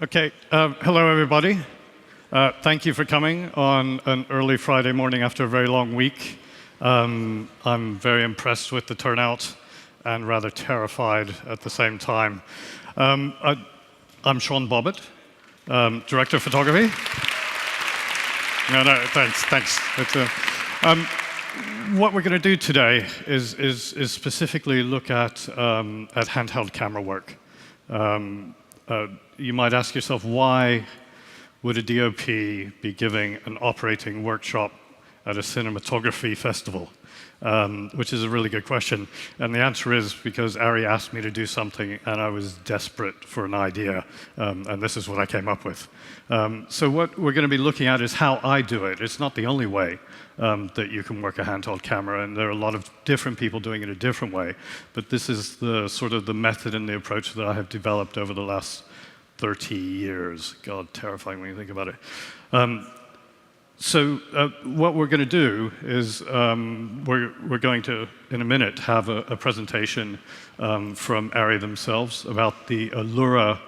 Okay, hello everybody. Thank you for coming on an early Friday morning after a very long week. I'm very impressed with the turnout and rather terrified at the same time. I'm Sean Bobbitt, Director of Photography. No, thanks. What we're going to do today is specifically look at handheld camera work. You might ask yourself, why would a DOP be giving an operating workshop at a cinematography festival? Which is a really good question. And the answer is because ARRI asked me to do something and I was desperate for an idea. And this is what I came up with. So what we're going to be looking at is how I do it. It's not the only way that you can work a handheld camera, and there are a lot of different people doing it a different way. But this is the sort of the method and the approach that I have developed over the last 30 years. God, terrifying when you think about it. So what we're going to do is we're going to, in a minute, have a presentation from ARRI themselves about the Allura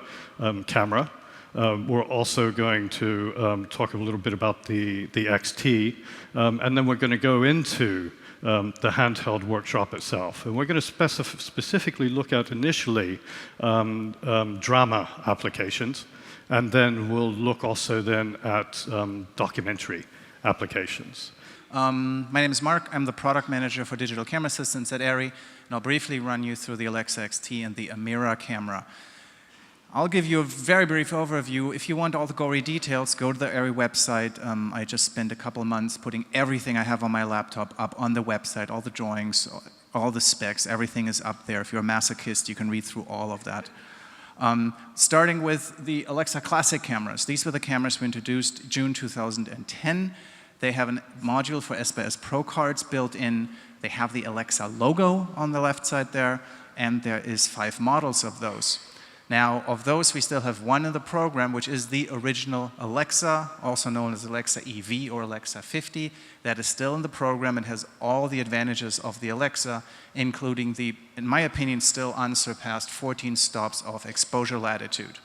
camera. We're also going to talk a little bit about the XT, and then we're going to go into the handheld workshop itself. And we're going to specifically look at initially drama applications, and then we'll look also then at documentary applications. My name is Mark. I'm the product manager for digital camera systems at ARRI, and I'll briefly run you through the Alexa XT and the AMIRA camera. I'll give you a very brief overview. If you want all the gory details, go to the ARRI website. I just spent a couple of months putting everything I have on my laptop up on the website, all the drawings, all the specs, everything is up there. If you're a masochist, you can read through all of that. Starting with the Alexa Classic cameras. These were the cameras we introduced June 2010. They have a module for SBS Pro cards built in. They have the Alexa logo on the left side there, and there is 5 models of those. Now, of those, we still have one in the program, which is the original Alexa, also known as Alexa EV or Alexa 50. That is still in the program and has all the advantages of the Alexa, including the, in my opinion, still unsurpassed 14 stops of exposure latitude.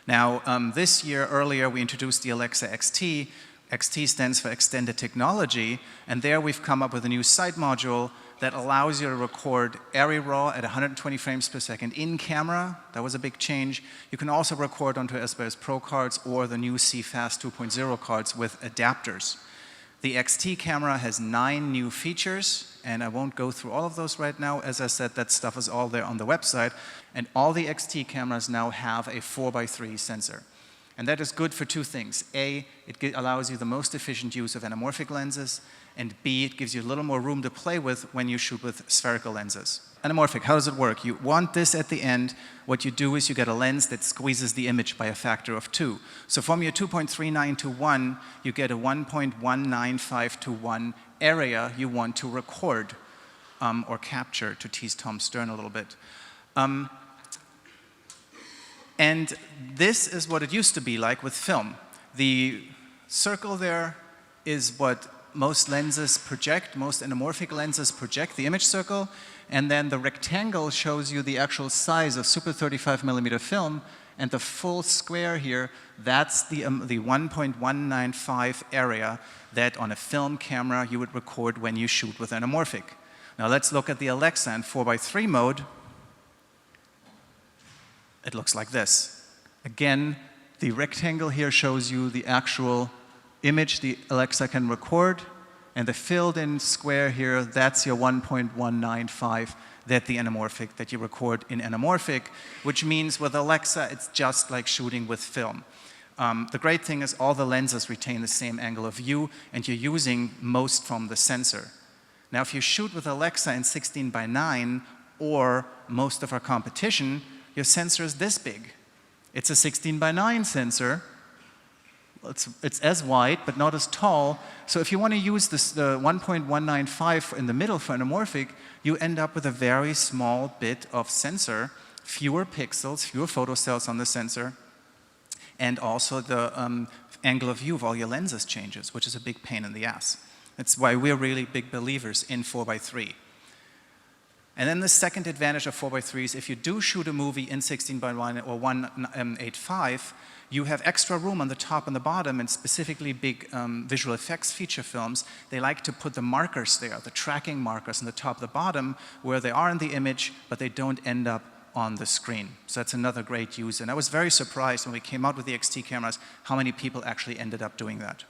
Now, this year, earlier, we introduced the Alexa XT. XT stands for Extended Technology, and there we've come up with a new side module that allows you to record ARRI RAW at 120 frames per second in camera. That was a big change. You can also record onto SBS Pro cards or the new CFast 2.0 cards with adapters. The XT camera has 9 new features, and I won't go through all of those right now. As I said, that stuff is all there on the website. And all the XT cameras now have a 4x3 sensor. And that is good for 2 things. A, it allows you the most efficient use of anamorphic lenses, and B, it gives you a little more room to play with when you shoot with spherical lenses. Anamorphic, how does it work? You want this at the end. What you do is you get a lens that squeezes the image by a factor of 2. So from your 2.39 to 1, you get a 1.195 to 1 area you want to record or capture, to tease Tom Stern a little bit. And this is what it used to be like with film. The circle there is what most lenses project, most anamorphic lenses project, the image circle, and then the rectangle shows you the actual size of super 35mm film, and the full square here, that's the 1.195 area that on a film camera you would record when you shoot with anamorphic. Now let's look at the Alexa in 4x3 mode. It looks like this. Again, the rectangle here shows you the actual image the Alexa can record, and the filled in square here, that's your 1.195, that the anamorphic that you record in anamorphic, which means with Alexa, it's just like shooting with film. The great thing is all the lenses retain the same angle of view, and you're using most from the sensor. Now, if you shoot with Alexa in 16:9, or most of our competition, your sensor is this big. It's a 16:9 sensor. It's as wide, but not as tall. So if you want to use this, the 1.195 in the middle for anamorphic, you end up with a very small bit of sensor, fewer pixels, fewer photocells on the sensor, and also the angle of view of all your lenses changes, which is a big pain in the ass. That's why we're really big believers in 4x3. And then the second advantage of 4:3 is if you do shoot a movie in 16:1 or 1.85, you have extra room on the top and the bottom, and specifically big visual effects feature films, they like to put the markers there, the tracking markers on the top and the bottom, where they are in the image, but they don't end up on the screen. So that's another great use. And I was very surprised when we came out with the XT cameras, how many people actually ended up doing that.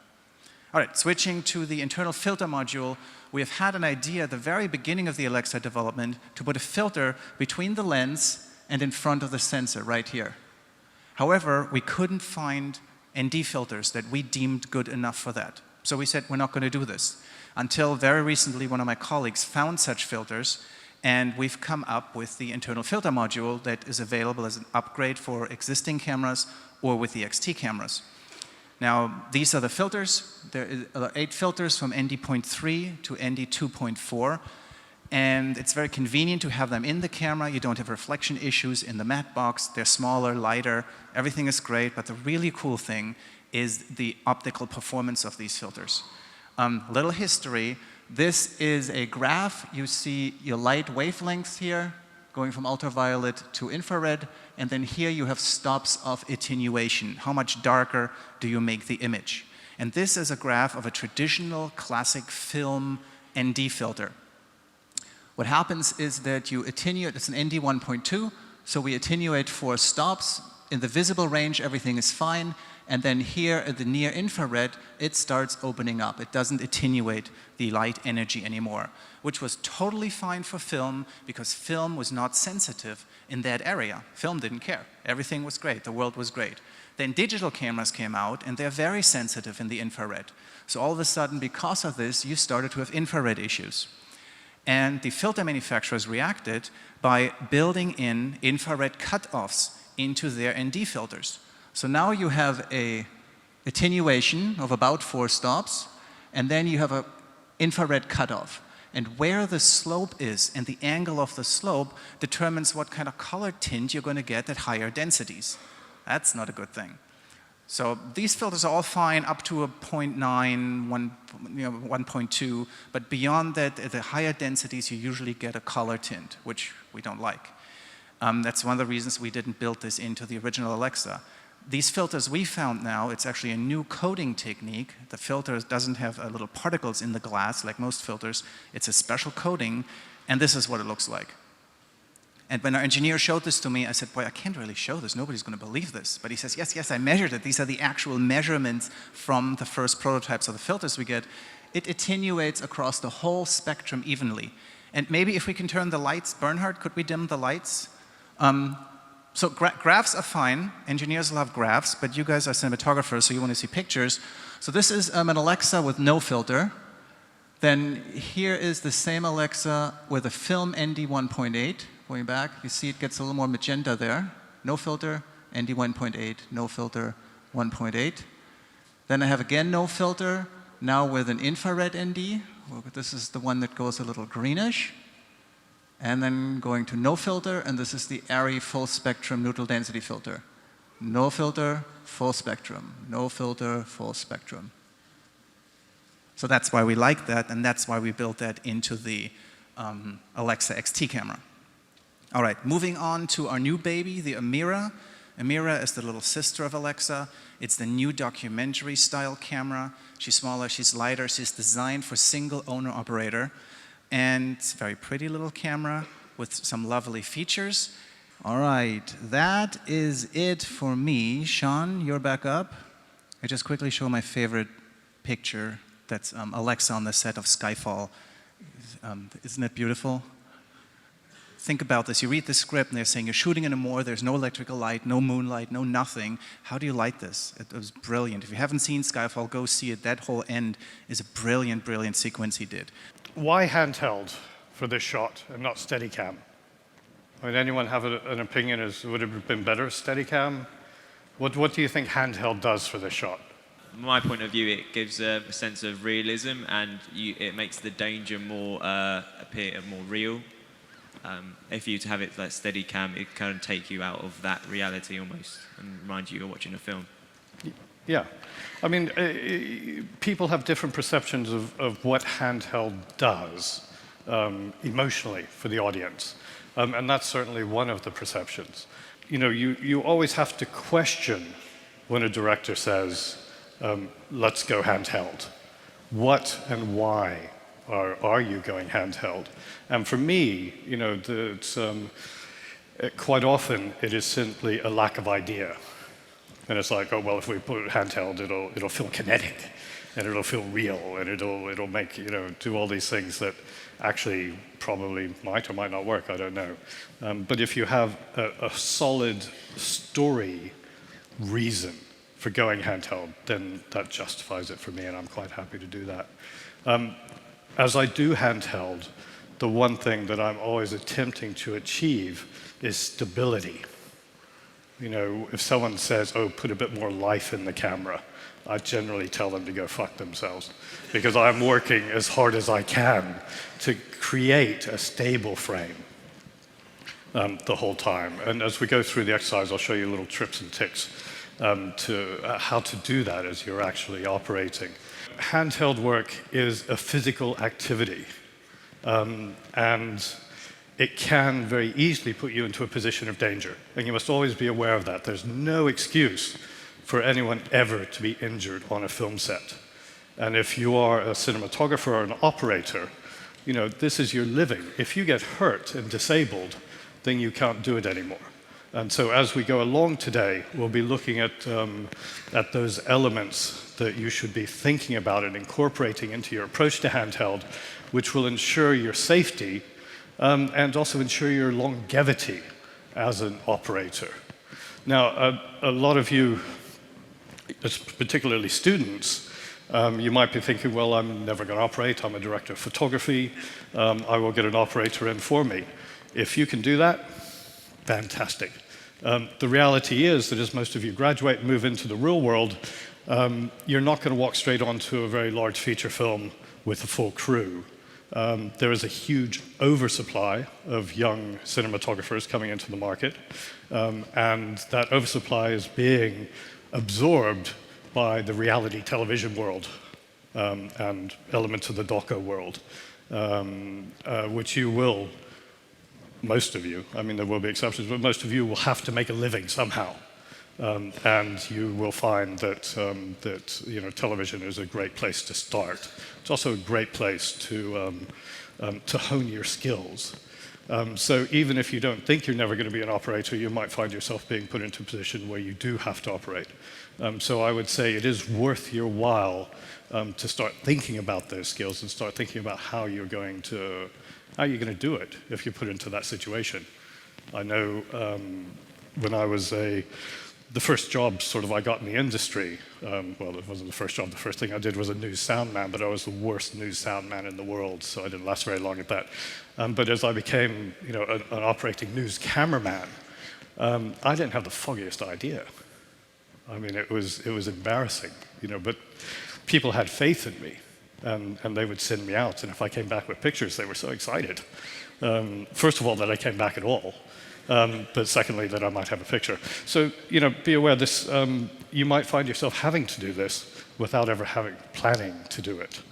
All right, switching to the internal filter module, we have had an idea at the very beginning of the Alexa development to put a filter between the lens and in front of the sensor right here. However, we couldn't find ND filters that we deemed good enough for that. So we said, we're not going to do this. Until very recently, one of my colleagues found such filters, and we've come up with the internal filter module that is available as an upgrade for existing cameras or with the XT cameras. Now, these are the filters. There are 8 filters from ND.3 to ND2.4. And it's very convenient to have them in the camera. You don't have reflection issues in the matte box. They're smaller, lighter. Everything is great. But the really cool thing is the optical performance of these filters. Little history. This is a graph. You see your light wavelengths here, going from ultraviolet to infrared. And then here you have stops of attenuation. How much darker do you make the image? And this is a graph of a traditional classic film ND filter. What happens is that you attenuate, it's an ND 1.2, so we attenuate 4 stops. In the visible range, everything is fine. And then here at the near infrared, it starts opening up. It doesn't attenuate the light energy anymore, which was totally fine for film because film was not sensitive in that area. Film didn't care. Everything was great. The world was great. Then digital cameras came out, and they're very sensitive in the infrared. So all of a sudden, because of this, you started to have infrared issues. And the filter manufacturers reacted by building in infrared cutoffs into their ND filters. So now you have a attenuation of about 4 stops, and then you have an infrared cutoff. And where the slope is and the angle of the slope determines what kind of color tint you're going to get at higher densities. That's not a good thing. So these filters are all fine up to a 0.9, 1.2, but beyond that, at the higher densities, you usually get a color tint, which we don't like. That's one of the reasons we didn't build this into the original Alexa. These filters we found now, it's actually a new coating technique. The filter doesn't have little particles in the glass like most filters. It's a special coating, and this is what it looks like. And when our engineer showed this to me, I said, boy, I can't really show this. Nobody's going to believe this. But he says, yes, yes, I measured it. These are the actual measurements from the first prototypes of the filters we get. It attenuates across the whole spectrum evenly. And maybe if we can turn the lights, Bernhard, could we dim the lights? So graphs are fine. Engineers love graphs, but you guys are cinematographers, so you want to see pictures. So this is an Alexa with no filter. Then here is the same Alexa with a film ND 1.8. Going back, you see it gets a little more magenta there. No filter, ND 1.8, no filter, 1.8. Then I have again no filter, now with an infrared ND. This is the one that goes a little greenish. And then going to no filter, and this is the ARRI full spectrum neutral density filter. No filter, full spectrum. No filter, full spectrum. So that's why we like that, and that's why we built that into the Alexa XT camera. All right, moving on to our new baby, the Amira. Amira is the little sister of Alexa. It's the new documentary style camera. She's smaller, she's lighter, she's designed for single owner operator. And it's a very pretty little camera with some lovely features. All right, that is it for me. Sean, you're back up. I just quickly show my favorite picture. That's Alexa on the set of Skyfall. Isn't it beautiful? Think about this. You read the script and they're saying you're shooting in a moor, there's no electrical light, no moonlight, no nothing. How do you light this? It was brilliant. If you haven't seen Skyfall, go see it. That whole end is a brilliant, brilliant sequence he did. Why handheld for this shot and not Steadicam? I mean, anyone have an opinion as would it have been better Steadicam? What do you think handheld does for this shot? From my point of view, it gives a sense of realism, and it makes the danger more appear more real. If you to have it like Steadicam, it can take you out of that reality almost and remind you you're watching a film. Yeah. I mean, people have different perceptions of what handheld does. emotionally for the audience. And that's certainly one of the perceptions. You know, you always have to question when a director says, let's go handheld. What and why are you going handheld? And for me, you know, quite often it is simply a lack of idea. And it's like, oh, well, if we put it handheld, it'll feel kinetic, and it'll feel real, and it'll make, you know, do all these things that actually probably might or might not work, I don't know. But if you have a solid story reason for going handheld, then that justifies it for me, and I'm quite happy to do that. As I do handheld, the one thing that I'm always attempting to achieve is stability. You know, if someone says, oh, put a bit more life in the camera, I generally tell them to go fuck themselves, because I'm working as hard as I can to create a stable frame the whole time. And as we go through the exercise, I'll show you little trips and ticks to how to do that as you're actually operating. Handheld work is a physical activity, and it can very easily put you into a position of danger. And you must always be aware of that. There's no excuse for anyone ever to be injured on a film set. And if you are a cinematographer or an operator, you know, this is your living. If you get hurt and disabled, then you can't do it anymore. And so as we go along today, we'll be looking at those elements that you should be thinking about and incorporating into your approach to handheld, which will ensure your safety and also ensure your longevity as an operator. Now, a lot of you, particularly students, you might be thinking, well, I'm never going to operate. I'm a director of photography. I will get an operator in for me. If you can do that, fantastic. The reality is that as most of you graduate and move into the real world, you're not going to walk straight onto a very large feature film with a full crew. There is a huge oversupply of young cinematographers coming into the market, and that oversupply is being absorbed by the reality television world and elements of the doco world, which you will, most of you, I mean there will be exceptions, but most of you will have to make a living somehow. And you will find that you know, television is a great place to start. It's also a great place to hone your skills. So even if you don't think you're never going to be an operator, you might find yourself being put into a position where you do have to operate. So I would say it is worth your while to start thinking about those skills and start thinking about how you're going to do it if you're put into that situation. I know when I was the first job sort of I got in the industry, well, it wasn't the first job. The first thing I did was a news sound man, but I was the worst news sound man in the world, so I didn't last very long at that. But as I became, you know, an operating news cameraman, I didn't have the foggiest idea. I mean, it was embarrassing, you know, but people had faith in me, and they would send me out, and if I came back with pictures, they were so excited. First of all, that I came back at all. But secondly, that I might have a picture. So, you know, be aware this, you might find yourself having to do this without ever planning to do it.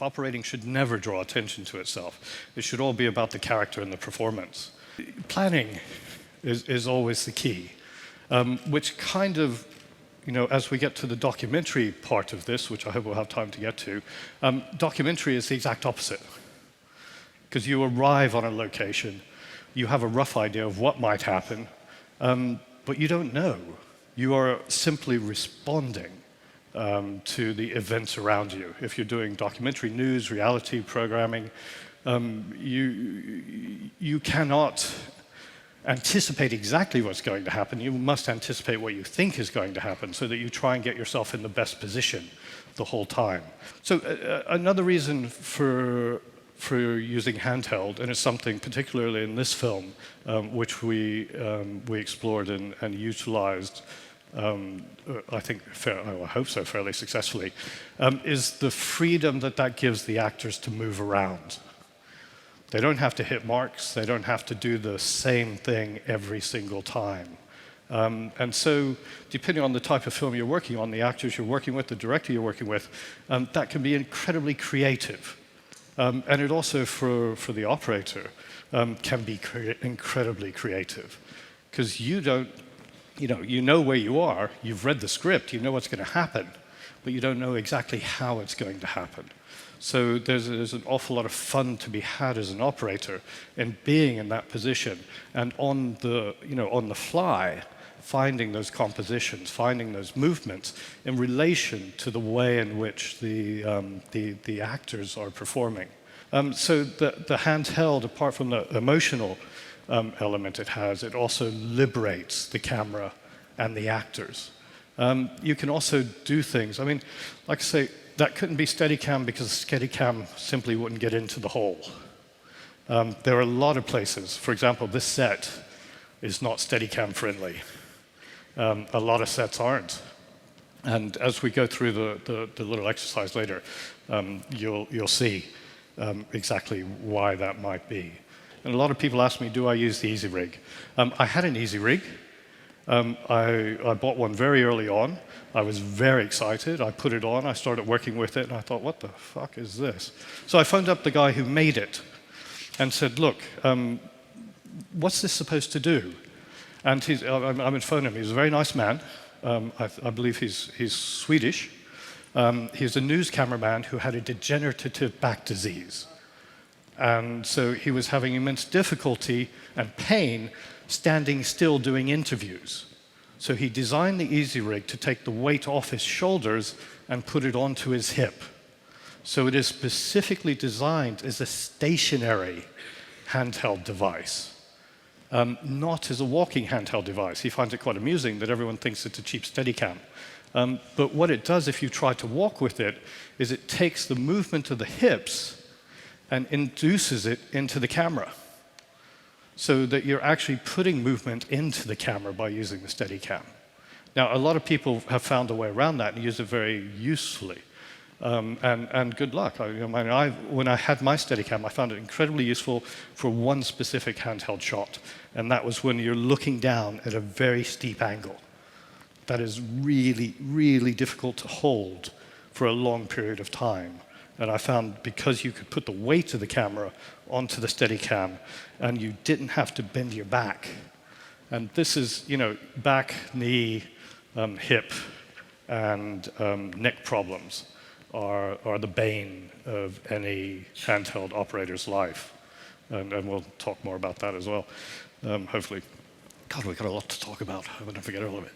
Operating should never draw attention to itself. It should all be about the character and the performance. Planning is always the key, which kind of, you know, as we get to the documentary part of this, which I hope we'll have time to get to, documentary is the exact opposite. Because you arrive on a location, you have a rough idea of what might happen, but you don't know. You are simply responding to the events around you. If you're doing documentary news, reality programming, you cannot anticipate exactly what's going to happen. You must anticipate what you think is going to happen so that you try and get yourself in the best position the whole time. So another reason for using handheld, and it's something particularly in this film, which we explored and utilized, I think, I hope so, fairly successfully, is the freedom that gives the actors to move around. They don't have to hit marks, they don't have to do the same thing every single time. And so, depending on the type of film you're working on, the actors you're working with, the director you're working with, that can be incredibly creative. And it also, for the operator, can be incredibly creative. Because you know where you are, you've read the script, you know what's going to happen, but you don't know exactly how it's going to happen. So there's an awful lot of fun to be had as an operator in being in that position and on the fly, finding those compositions, finding those movements in relation to the way in which the actors are performing. So the handheld, apart from the emotional element it has, it also liberates the camera and the actors. You can also do things. I mean, like I say, that couldn't be Steadicam because Steadicam simply wouldn't get into the hole. There are a lot of places. For example, this set is not Steadicam friendly. A lot of sets aren't. And as we go through the little exercise later, you'll see exactly why that might be. And a lot of people ask me, do I use the Easy Rig? I had an Easy Rig. I bought one very early on. I was very excited. I put it on, I started working with it, and I thought, what the fuck is this? So I phoned up the guy who made it and said, look, what's this supposed to do? And I'm going to phone him. He's a very nice man. I believe he's Swedish. He's a news cameraman who had a degenerative back disease. And so he was having immense difficulty and pain standing still doing interviews. So he designed the Easy Rig to take the weight off his shoulders and put it onto his hip. So it is specifically designed as a stationary handheld device, not as a walking handheld device. He finds it quite amusing that everyone thinks it's a cheap Steadicam. But what it does if you try to walk with it is it takes the movement of the hips and induces it into the camera, so that you're actually putting movement into the camera by using the Steadicam. Now, a lot of people have found a way around that and use it very usefully. And good luck. When I had my Steadicam, I found it incredibly useful for one specific handheld shot, and that was when you're looking down at a very steep angle. That is really, really difficult to hold for a long period of time. And I found because you could put the weight of the camera onto the Steadicam and you didn't have to bend your back. And this is, back, knee, hip, and neck problems are the bane of any handheld operator's life. And we'll talk more about that as well, hopefully. God, we've got a lot to talk about. I'm going to forget all of it.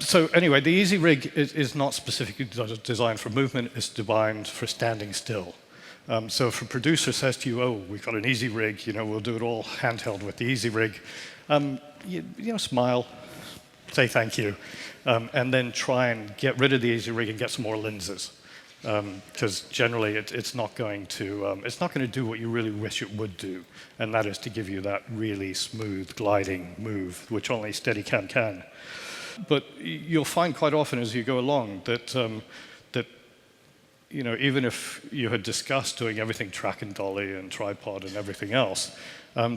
So anyway, the Easy Rig is not specifically designed for movement. It's designed for standing still. So if a producer says to you, oh, we've got an Easy Rig, we'll do it all handheld with the Easy Rig, smile, say thank you, and then try and get rid of the Easy Rig and get some more lenses. Because generally it's not going to do what you really wish it would do, and that is to give you that really smooth gliding move, which only Steadicam can. But you'll find quite often as you go along that even if you had discussed doing everything track and dolly and tripod and everything else,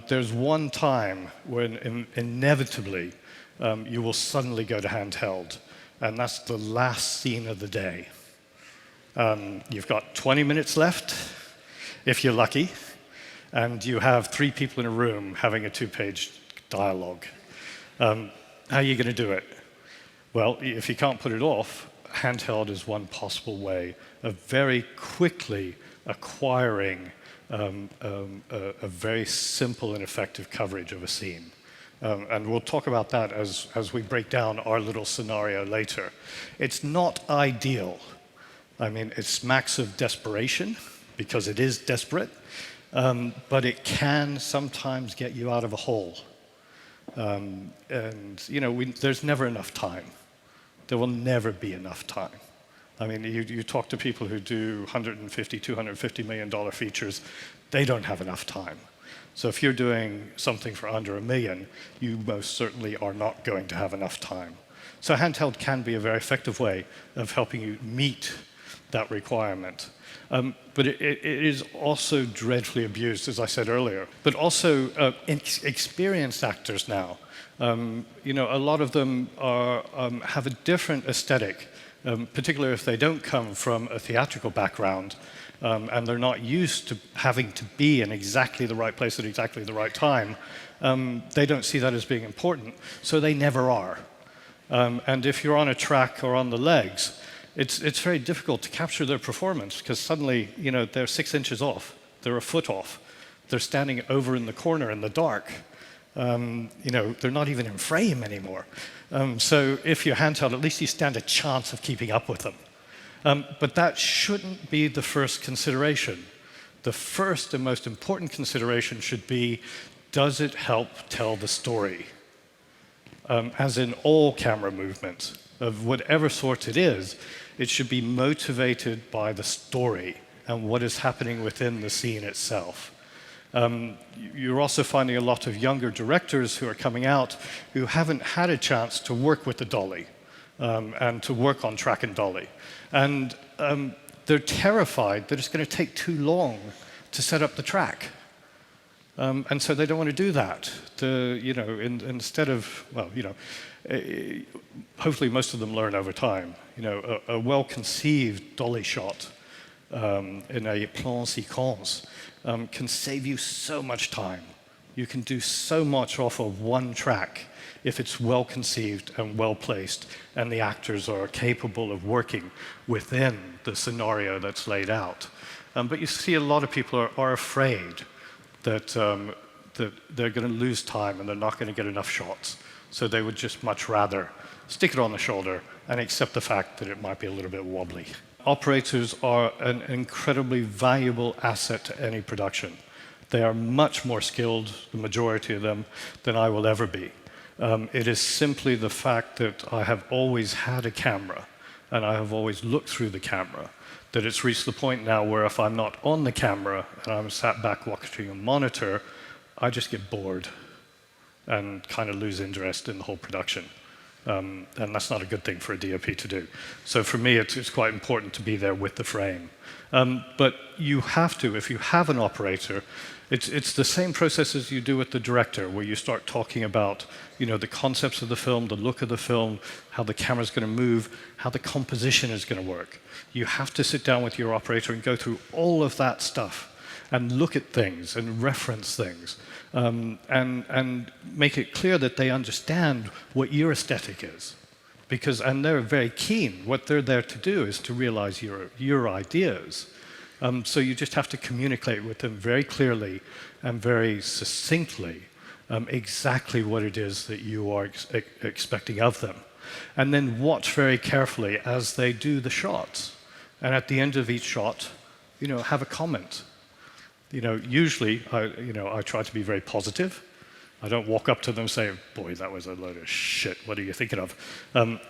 there's one time when inevitably you will suddenly go to handheld, and that's the last scene of the day. You've got 20 minutes left, if you're lucky, and you have 3 people in a room having a 2-page dialogue. How are you going to do it? Well, if you can't put it off, handheld is one possible way of very quickly acquiring a very simple and effective coverage of a scene. And we'll talk about that as we break down our little scenario later. It's not ideal. I mean, it smacks of desperation, because it is desperate, but it can sometimes get you out of a hole. There's never enough time. There will never be enough time. I mean, you talk to people who do $150, $250 million features, they don't have enough time. So if you're doing something for under $1 million, you most certainly are not going to have enough time. So handheld can be a very effective way of helping you meet that requirement. But it is also dreadfully abused, as I said earlier. But also experienced actors now. A lot of them have a different aesthetic particularly if they don't come from a theatrical background, and they're not used to having to be in exactly the right place at exactly the right time. They don't see that as being important, so they never are. And if you're on a track or on the legs, it's very difficult to capture their performance, because suddenly, they're 6 inches off, they're a foot off, they're standing over in the corner in the dark. They're not even in frame anymore. So if you're handheld, at least you stand a chance of keeping up with them. But that shouldn't be the first consideration. The first and most important consideration should be, does it help tell the story? As in all camera movement, of whatever sort it is, it should be motivated by the story and what is happening within the scene itself. You're also finding a lot of younger directors who are coming out who haven't had a chance to work with the dolly and to work on track and dolly. And they're terrified that it's going to take too long to set up the track. And so they don't want to do that. Instead of, hopefully most of them learn over time. A well-conceived dolly shot in a plan séquence can save you so much time. You can do so much off of one track if it's well conceived and well placed, and the actors are capable of working within the scenario that's laid out. But you see a lot of people are afraid that they're going to lose time and they're not going to get enough shots. So they would just much rather stick it on the shoulder and accept the fact that it might be a little bit wobbly. Operators are an incredibly valuable asset to any production. They are much more skilled, the majority of them, than I will ever be. It is simply the fact that I have always had a camera and I have always looked through the camera, that it's reached the point now where if I'm not on the camera and I'm sat back watching a monitor, I just get bored and kind of lose interest in the whole production. And that's not a good thing for a DOP to do. So for me, it's quite important to be there with the frame. But you have to, if you have an operator, it's the same process as you do with the director, where you start talking about the concepts of the film, the look of the film, how the camera's going to move, how the composition is going to work. You have to sit down with your operator and go through all of that stuff and look at things and reference things. And make it clear that they understand what your aesthetic is. And they're very keen. What they're there to do is to realize your ideas. So you just have to communicate with them very clearly and very succinctly exactly what it is that you are expecting of them. And then watch very carefully as they do the shots. And at the end of each shot, have a comment. Usually, I try to be very positive. I don't walk up to them and say, boy, that was a load of shit, what are you thinking of?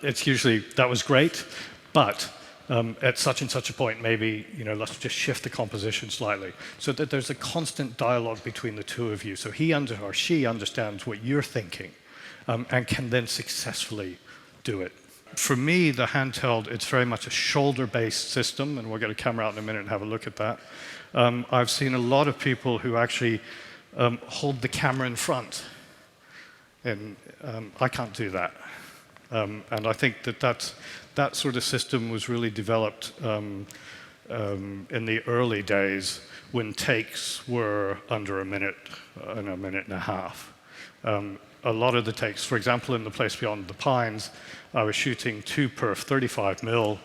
It's usually, that was great, but at such and such a point, maybe, let's just shift the composition slightly, so that there's a constant dialogue between the two of you, so he or she understands what you're thinking, and can then successfully do it. For me, the handheld, it's very much a shoulder-based system, and we'll get a camera out in a minute and have a look at that. I've seen a lot of people who actually hold the camera in front, and I can't do that. And I think that sort of system was really developed in the early days when takes were under a minute and a minute and a half. A lot of the takes, for example, in The Place Beyond the Pines, I was shooting 2 perf 35 mil.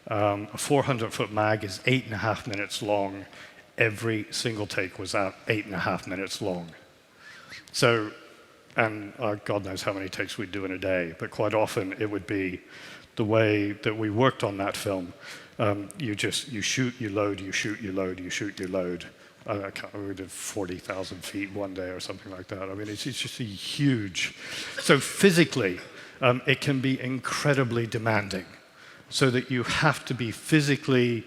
A 400-foot mag is 8.5 minutes long. Every single take was out 8.5 minutes long. So, and God knows how many takes we'd do in a day, but quite often it would be the way that we worked on that film. You shoot, you load, you shoot, you load, you shoot, you load. We did 40,000 feet one day or something like that. I mean, it's just a huge. So physically, it can be incredibly demanding, so that you have to be physically.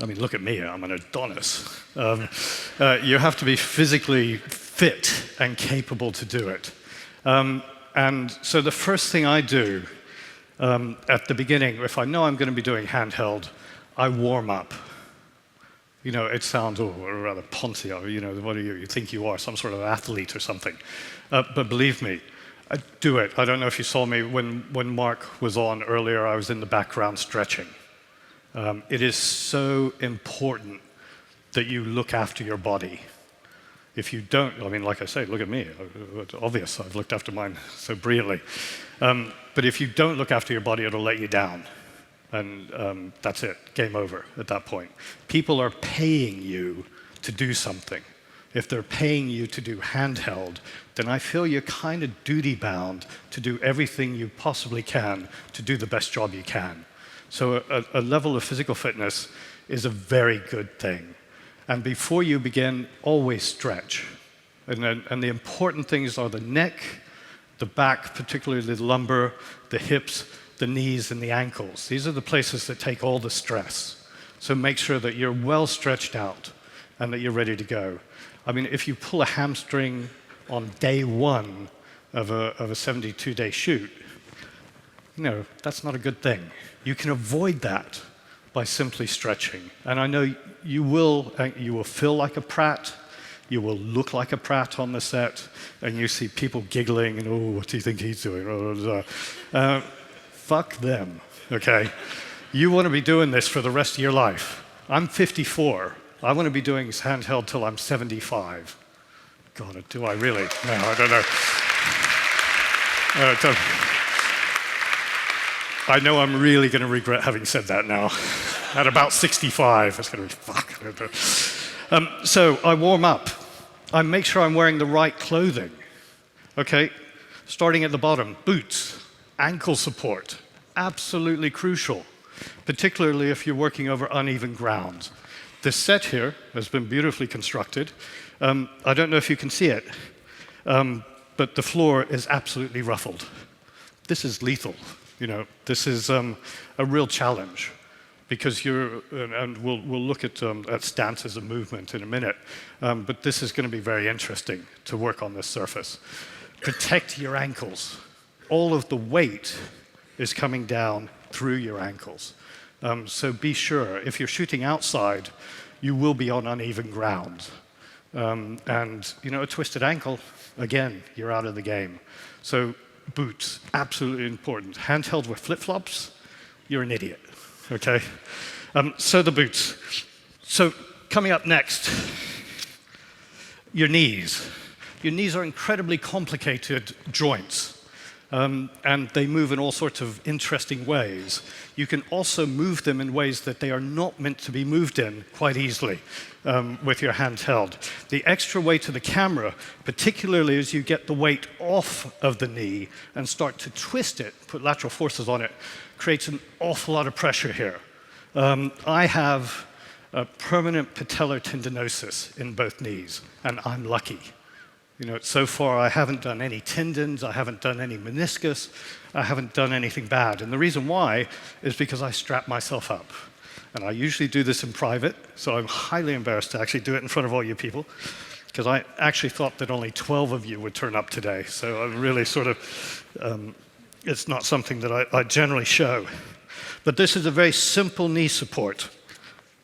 Look at me, I'm an Adonis. You have to be physically fit and capable to do it. And so the first thing I do at the beginning, if I know I'm going to be doing handheld, I warm up. It sounds rather poncy, what do you think you are, some sort of athlete or something. But believe me, Do it. I don't know if you saw me when Mark was on earlier, I was in the background stretching. It is so important that you look after your body. If you don't, I mean, like I say, look at me. It's obvious I've looked after mine so brilliantly. But if you don't look after your body, it'll let you down. And that's it, game over at that point. People are paying you to do something. If they're paying you to do handheld, then I feel you're kind of duty-bound to do everything you possibly can to do the best job you can. So a level of physical fitness is a very good thing. And before you begin, always stretch. And the important things are the neck, the back, particularly the lumbar, the hips, the knees, and the ankles. These are the places that take all the stress. So make sure that you're well stretched out and that you're ready to go. I mean, if you pull a hamstring on day one of a 72-day shoot, that's not a good thing. You can avoid that by simply stretching. And I know you will feel like a prat, you will look like a prat on the set, and you see people giggling and, oh, what do you think he's doing? Fuck them, okay? You want to be doing this for the rest of your life. I'm 54. I want to be doing handheld till I'm 75. God, do I really? No, I don't know. I know I'm really going to regret having said that now. At about 65, it's going to be fuck. So I warm up. I make sure I'm wearing the right clothing. Okay? Starting at the bottom, boots, ankle support, absolutely crucial, particularly if you're working over uneven ground. This set here has been beautifully constructed. I don't know if you can see it, but the floor is absolutely ruffled. This is lethal. This is a real challenge because and we'll look at stance as a movement in a minute, but this is going to be very interesting to work on this surface. Protect your ankles. All of the weight is coming down through your ankles. So be sure, if you're shooting outside, you will be on uneven ground. And a twisted ankle, again, you're out of the game. So boots, absolutely important. Handheld with flip-flops, you're an idiot, okay? So the boots. So coming up next, your knees. Your knees are incredibly complicated joints. And they move in all sorts of interesting ways. You can also move them in ways that they are not meant to be moved in quite easily with your handheld. The extra weight of the camera, particularly as you get the weight off of the knee and start to twist it, put lateral forces on it, creates an awful lot of pressure here. I have a permanent patellar tendinosis in both knees, and I'm lucky. So far I haven't done any tendons, I haven't done any meniscus, I haven't done anything bad. And the reason why is because I strap myself up. And I usually do this in private, so I'm highly embarrassed to actually do it in front of all you people, because I actually thought that only 12 of you would turn up today. So I'm really it's not something that I generally show. But this is a very simple knee support.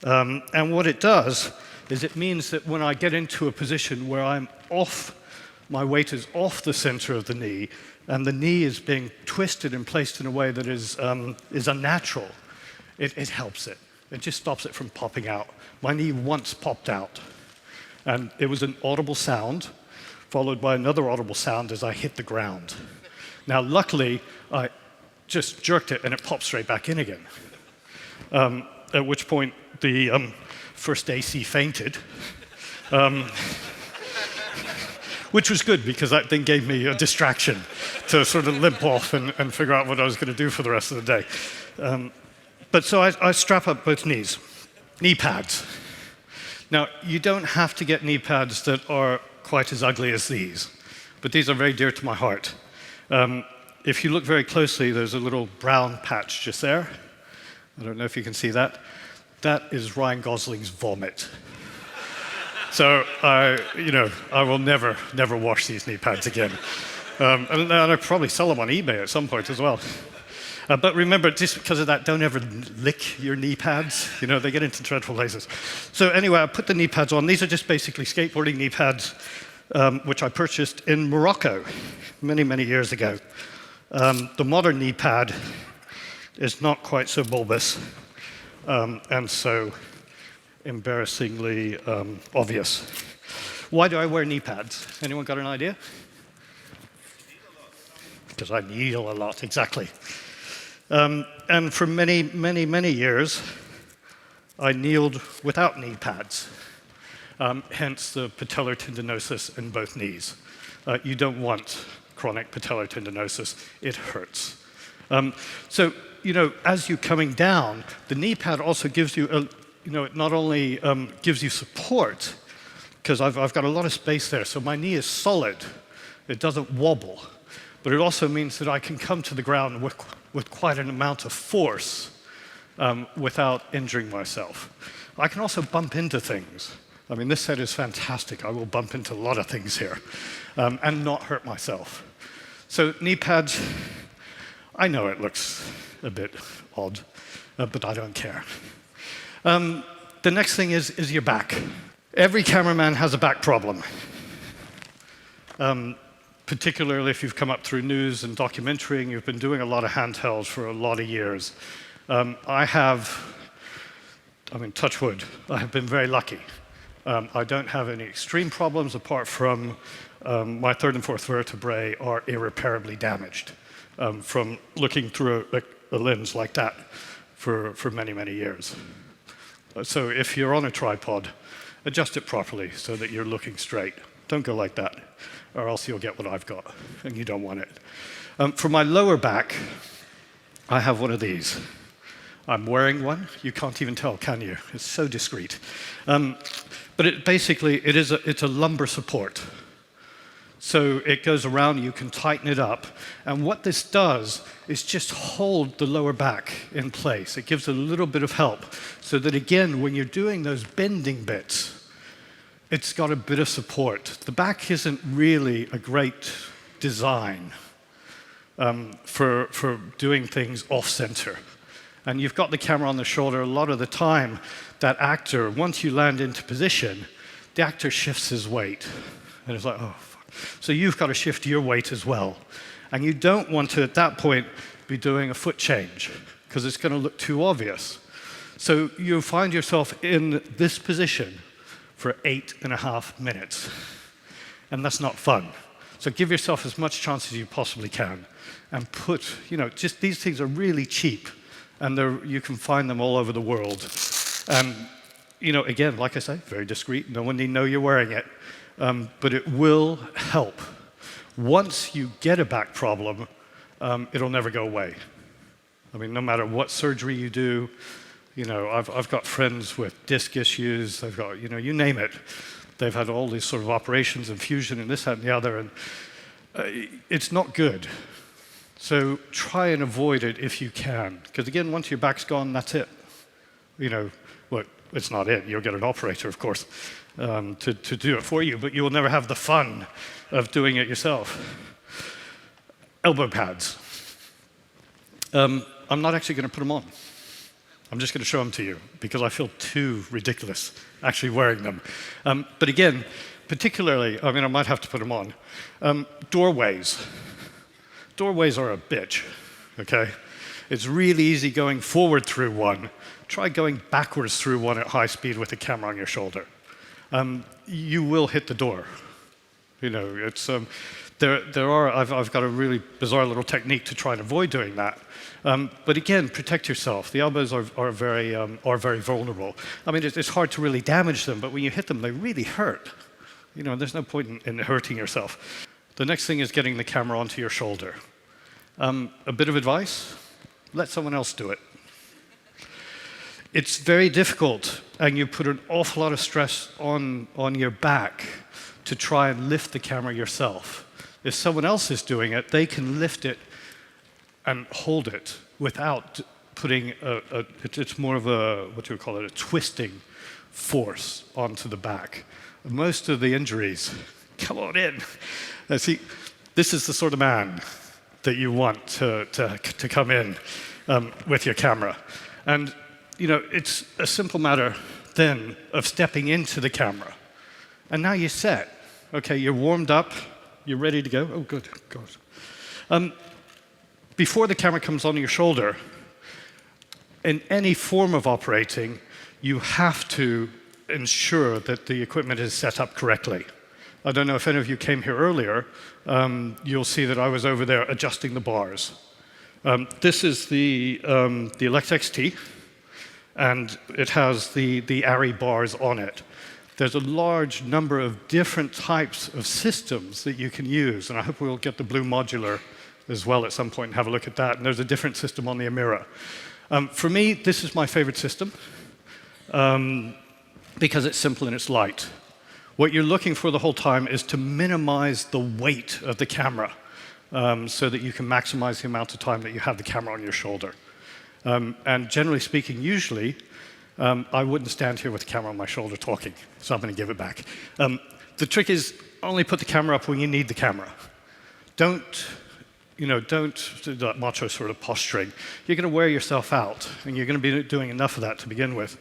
And what it does is it means that when I get into a position where I'm off, my weight is off the center of the knee, and the knee is being twisted and placed in a way that is unnatural, it helps it. It just stops it from popping out. My knee once popped out, and it was an audible sound, followed by another audible sound as I hit the ground. Now, luckily, I just jerked it, and it popped straight back in again, at which point the first AC fainted. Which was good, because that then gave me a distraction to sort of limp off and figure out what I was going to do for the rest of the day. But so I strap up both knees. Knee pads. Now, you don't have to get knee pads that are quite as ugly as these, but these are very dear to my heart. If you look very closely, there's a little brown patch just there. I don't know if you can see that. That is Ryan Gosling's vomit. So, I will never wash these knee pads again. And I'll probably sell them on eBay at some point as well. But remember, just because of that, don't ever lick your knee pads. They get into dreadful places. So anyway, I put the knee pads on. These are just basically skateboarding knee pads. which I purchased in Morocco many, many years ago. The modern knee pad is not quite so bulbous and so embarrassingly obvious. Why do I wear knee pads? Anyone got an idea? Because I kneel a lot, exactly. And for many, many, many years, I kneeled without knee pads, hence the patellar tendinosis in both knees. You don't want chronic patellar tendinosis. It hurts. So, as you're coming down, the knee pad also gives you, it not only gives you support, because I've got a lot of space there, so my knee is solid. It doesn't wobble. But it also means that I can come to the ground with quite an amount of force without injuring myself. I can also bump into things. I mean, this set is fantastic. I will bump into a lot of things here and not hurt myself. So knee pads, I know it looks a bit odd, but I don't care. The next thing is your back. Every cameraman has a back problem. Particularly if you've come up through news and documentary and you've been doing a lot of handhelds for a lot of years. Touch wood, I have been very lucky. I don't have any extreme problems apart from my third and fourth vertebrae are irreparably damaged from looking through a lens like that for many, many years. So if you're on a tripod, adjust it properly so that you're looking straight. Don't go like that, or else you'll get what I've got, and you don't want it. For my lower back, I have one of these. I'm wearing one. You can't even tell, can you? It's so discreet. But it's a lumbar support. So it goes around, you can tighten it up. And what this does is just hold the lower back in place. It gives a little bit of help so that, again, when you're doing those bending bits, it's got a bit of support. The back isn't really a great design for doing things off-center. And you've got the camera on the shoulder. A lot of the time, that actor, once you land into position, the actor shifts his weight. And it's like, oh, fuck. So you've got to shift your weight as well. And you don't want to, at that point, be doing a foot change, because it's going to look too obvious. So you find yourself in this position for 8.5 minutes. And that's not fun. So give yourself as much chance as you possibly can. And just these things are really cheap. And you can find them all over the world. And, again, like I say, very discreet. No one need know you're wearing it. But it will help. Once you get a back problem, it'll never go away. I mean, no matter what surgery you do, I've got friends with disc issues. They've got, you name it. They've had all these sort of operations and fusion and this, that, and the other. And it's not good. So try and avoid it if you can. Because again, once your back's gone, that's it. Well, it's not it. You'll get an operator, of course, to do it for you. But you will never have the fun of doing it yourself. Elbow pads. I'm not actually going to put them on. I'm just going to show them to you because I feel too ridiculous actually wearing them. But again, particularly, I might have to put them on. Doorways. Doorways are a bitch, okay? It's really easy going forward through one. Try going backwards through one at high speed with a camera on your shoulder. You will hit the door. It's I've got a really bizarre little technique to try and avoid doing that. But again, protect yourself. The elbows are very vulnerable. It's hard to really damage them, but when you hit them, they really hurt. There's no point in hurting yourself. The next thing is getting the camera onto your shoulder. A bit of advice, let someone else do it. It's very difficult, and you put an awful lot of stress on your back to try and lift the camera yourself. If someone else is doing it, they can lift it and hold it without putting it's more of a, a twisting force onto the back. Most of the injuries, come on in. See, this is the sort of man that you want to come in with your camera. And, it's a simple matter then of stepping into the camera. And now you're set. Okay, you're warmed up. You're ready to go. Oh, good. God. Before the camera comes on your shoulder, in any form of operating, you have to ensure that the equipment is set up correctly. I don't know if any of you came here earlier. You'll see that I was over there adjusting the bars. This is the Alexa XT, and it has the ARRI bars on it. There's a large number of different types of systems that you can use, and I hope we'll get the blue modular as well at some point and have a look at that. And there's a different system on the AMIRA. For me, this is my favorite system because it's simple and it's light. What you're looking for the whole time is to minimize the weight of the camera so that you can maximize the amount of time that you have the camera on your shoulder. And generally speaking, usually, I wouldn't stand here with the camera on my shoulder talking, so I'm going to give it back. The trick is only put the camera up when you need the camera. Don't do that macho sort of posturing. You're going to wear yourself out, and you're going to be doing enough of that to begin with.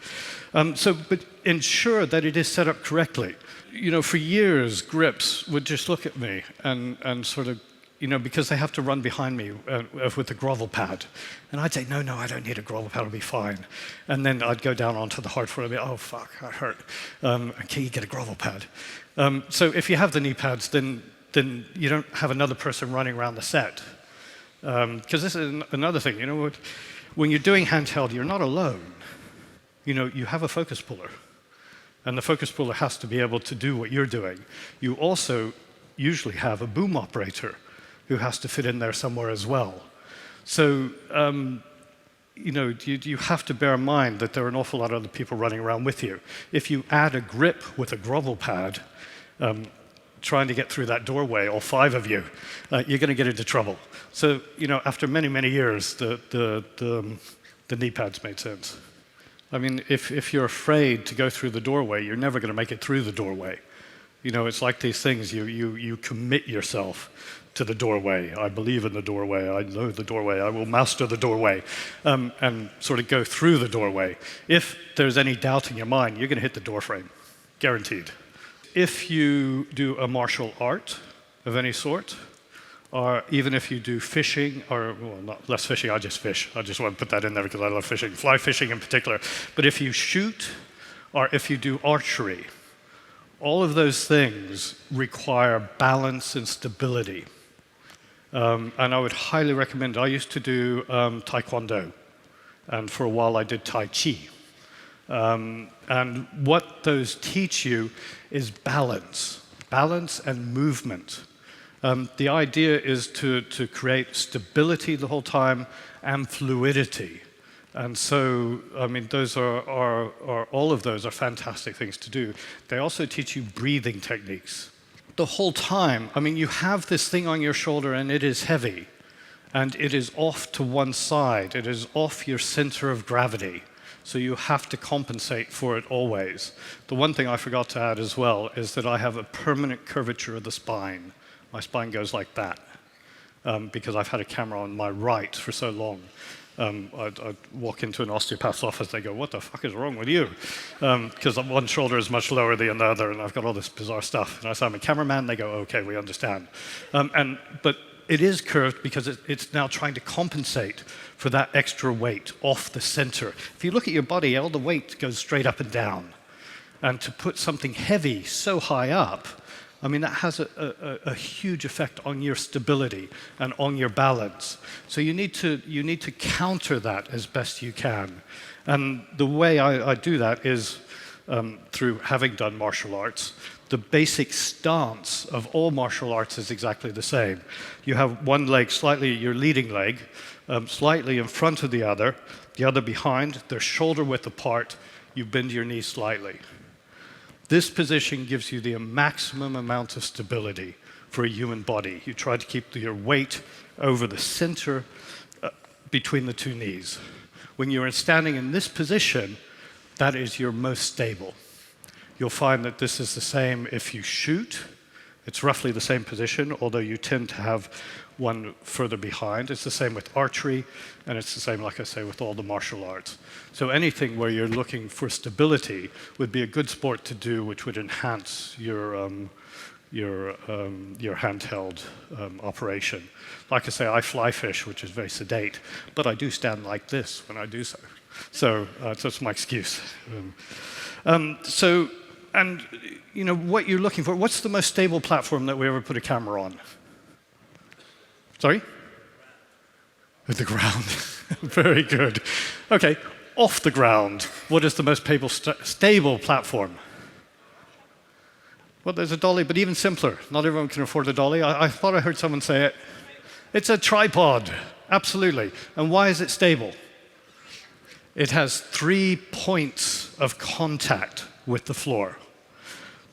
But ensure that it is set up correctly. For years, grips would just look at me and sort of, because they have to run behind me with the grovel pad. And I'd say, no, I don't need a grovel pad, I'll be fine. And then I'd go down onto the hard floor and I'd be, oh, fuck, I hurt. Can you get a grovel pad? So if you have the knee pads, then you don't have another person running around the set. Because this is another thing, when you're doing handheld, you're not alone. You have a focus puller. And the focus puller has to be able to do what you're doing. You also usually have a boom operator who has to fit in there somewhere as well. So, you have to bear in mind that there are an awful lot of other people running around with you. If you add a grip with a grovel pad, trying to get through that doorway, all 5 of you, you're going to get into trouble. So, after many, many years, the knee pads made sense. I mean, if you're afraid to go through the doorway, you're never going to make it through the doorway. It's like these things, you commit yourself to the doorway. I believe in the doorway, I know the doorway, I will master the doorway, and sort of go through the doorway. If there's any doubt in your mind, you're going to hit the door frame, guaranteed. If you do a martial art of any sort, or even if you do fishing, or well, not less fishing, I just fish. I just want to put that in there because I love fishing, fly fishing in particular. But if you shoot, or if you do archery, all of those things require balance and stability. And I would highly recommend, I used to do Taekwondo, and for a while I did Tai Chi. And what those teach you is balance and movement. The idea is to create stability the whole time and fluidity. And so, I mean, those are all of those are fantastic things to do. They also teach you breathing techniques. The whole time, I mean, you have this thing on your shoulder and it is heavy. And it is off to one side. It is off your center of gravity. So you have to compensate for it always. The one thing I forgot to add as well is that I have a permanent curvature of the spine. My spine goes like that because I've had a camera on my right for so long. I'd walk into an osteopath's office, they go, what the fuck is wrong with you? Because one shoulder is much lower than the other, and I've got all this bizarre stuff. And I say, I'm a cameraman, they go, okay, we understand. But it is curved because it's now trying to compensate for that extra weight off the center. If you look at your body, all the weight goes straight up and down. And to put something heavy so high up, I mean, that has a huge effect on your stability and on your balance. So you need to counter that as best you can. And the way I do that is through having done martial arts. The basic stance of all martial arts is exactly the same. You have one leg slightly, your leading leg, slightly in front of the other behind, they're shoulder width apart, you bend your knee slightly. This position gives you the maximum amount of stability for a human body. You try to keep your weight over the center between the two knees. When you're standing in this position, that is your most stable. You'll find that this is the same if you shoot. It's roughly the same position, although you tend to have one further behind. It's the same with archery, and it's the same, like I say, with all the martial arts. So anything where you're looking for stability would be a good sport to do, which would enhance your your handheld operation. Like I say, I fly fish, which is very sedate, but I do stand like this when I do so. So that's my excuse. And you know what you're looking for. What's the most stable platform that we ever put a camera on? Sorry? The ground. Very good. Okay, off the ground. What is the most stable platform? Well, there's a dolly, but even simpler. Not everyone can afford a dolly. I thought I heard someone say it. It's a tripod. Absolutely. And why is it stable? It has 3 points of contact with the floor.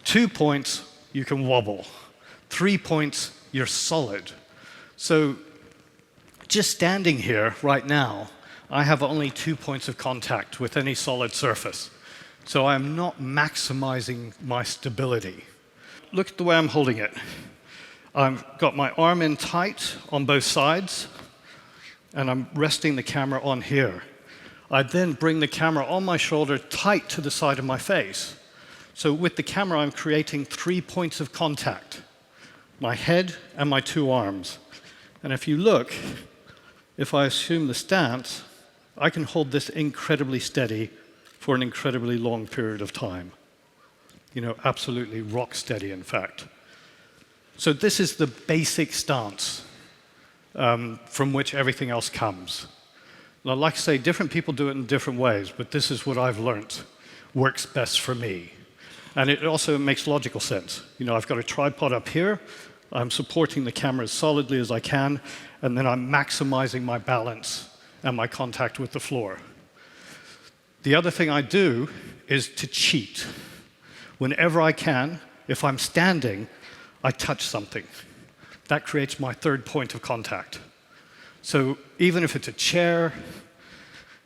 2 points, you can wobble. 3 points, you're solid. So just standing here right now, I have only 2 points of contact with any solid surface. So I'm not maximizing my stability. Look at the way I'm holding it. I've got my arm in tight on both sides, and I'm resting the camera on here. I then bring the camera on my shoulder tight to the side of my face. So with the camera, I'm creating 3 points of contact, my head and my 2 arms. And if you look, if I assume the stance, I can hold this incredibly steady for an incredibly long period of time. You know, absolutely rock steady, in fact. So this is the basic stance from which everything else comes. Now, like I say, different people do it in different ways, but this is what I've learned works best for me. And it also makes logical sense. You know, I've got a tripod up here, I'm supporting the camera as solidly as I can, and then I'm maximizing my balance and my contact with the floor. The other thing I do is to cheat. Whenever I can, if I'm standing, I touch something. That creates my 3rd point of contact. So even if it's a chair,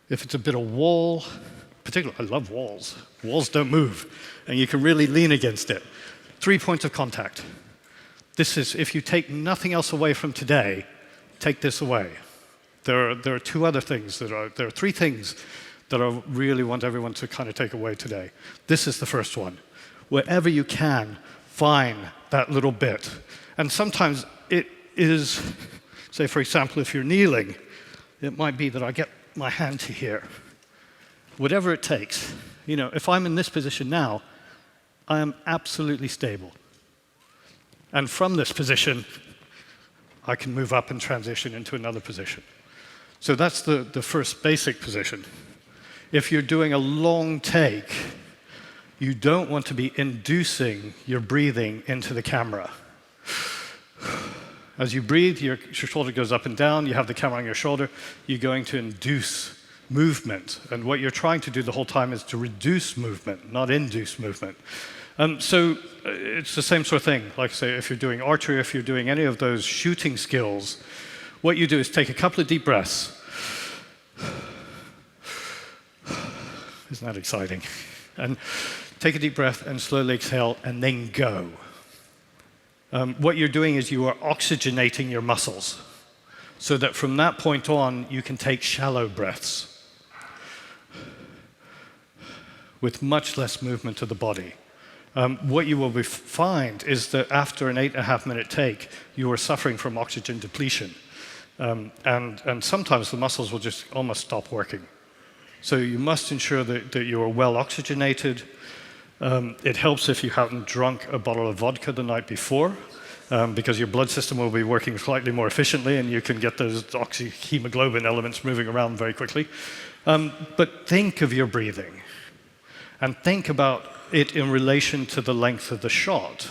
if it's a bit of wall, particularly, I love walls. Walls don't move, and you can really lean against it. 3 points of contact. This is, if you take nothing else away from today, take this away. There are 2 other things there are 3 things that I really want everyone to kind of take away today. This is the first one. Wherever you can, find that little bit. And sometimes it is, say for example, if you're kneeling, it might be that I get my hand to here. Whatever it takes. You know, if I'm in this position now, I am absolutely stable. And from this position, I can move up and transition into another position. So that's the first basic position. If you're doing a long take, you don't want to be inducing your breathing into the camera. As you breathe, your shoulder goes up and down, you have the camera on your shoulder, you're going to induce movement. And what you're trying to do the whole time is to reduce movement, not induce movement. So it's the same sort of thing. Like I say, if you're doing archery, if you're doing any of those shooting skills, what you do is take a couple of deep breaths. Isn't that exciting? And take a deep breath and slowly exhale and then go. What you're doing is you are oxygenating your muscles so that from that point on you can take shallow breaths with much less movement of the body. What you will find is that after an 8.5-minute take, you are suffering from oxygen depletion. And sometimes the muscles will just almost stop working. So you must ensure that you are well oxygenated. It helps if you haven't drunk a bottle of vodka the night before, because your blood system will be working slightly more efficiently and you can get those oxyhemoglobin elements moving around very quickly. But think of your breathing and think about it in relation to the length of the shot.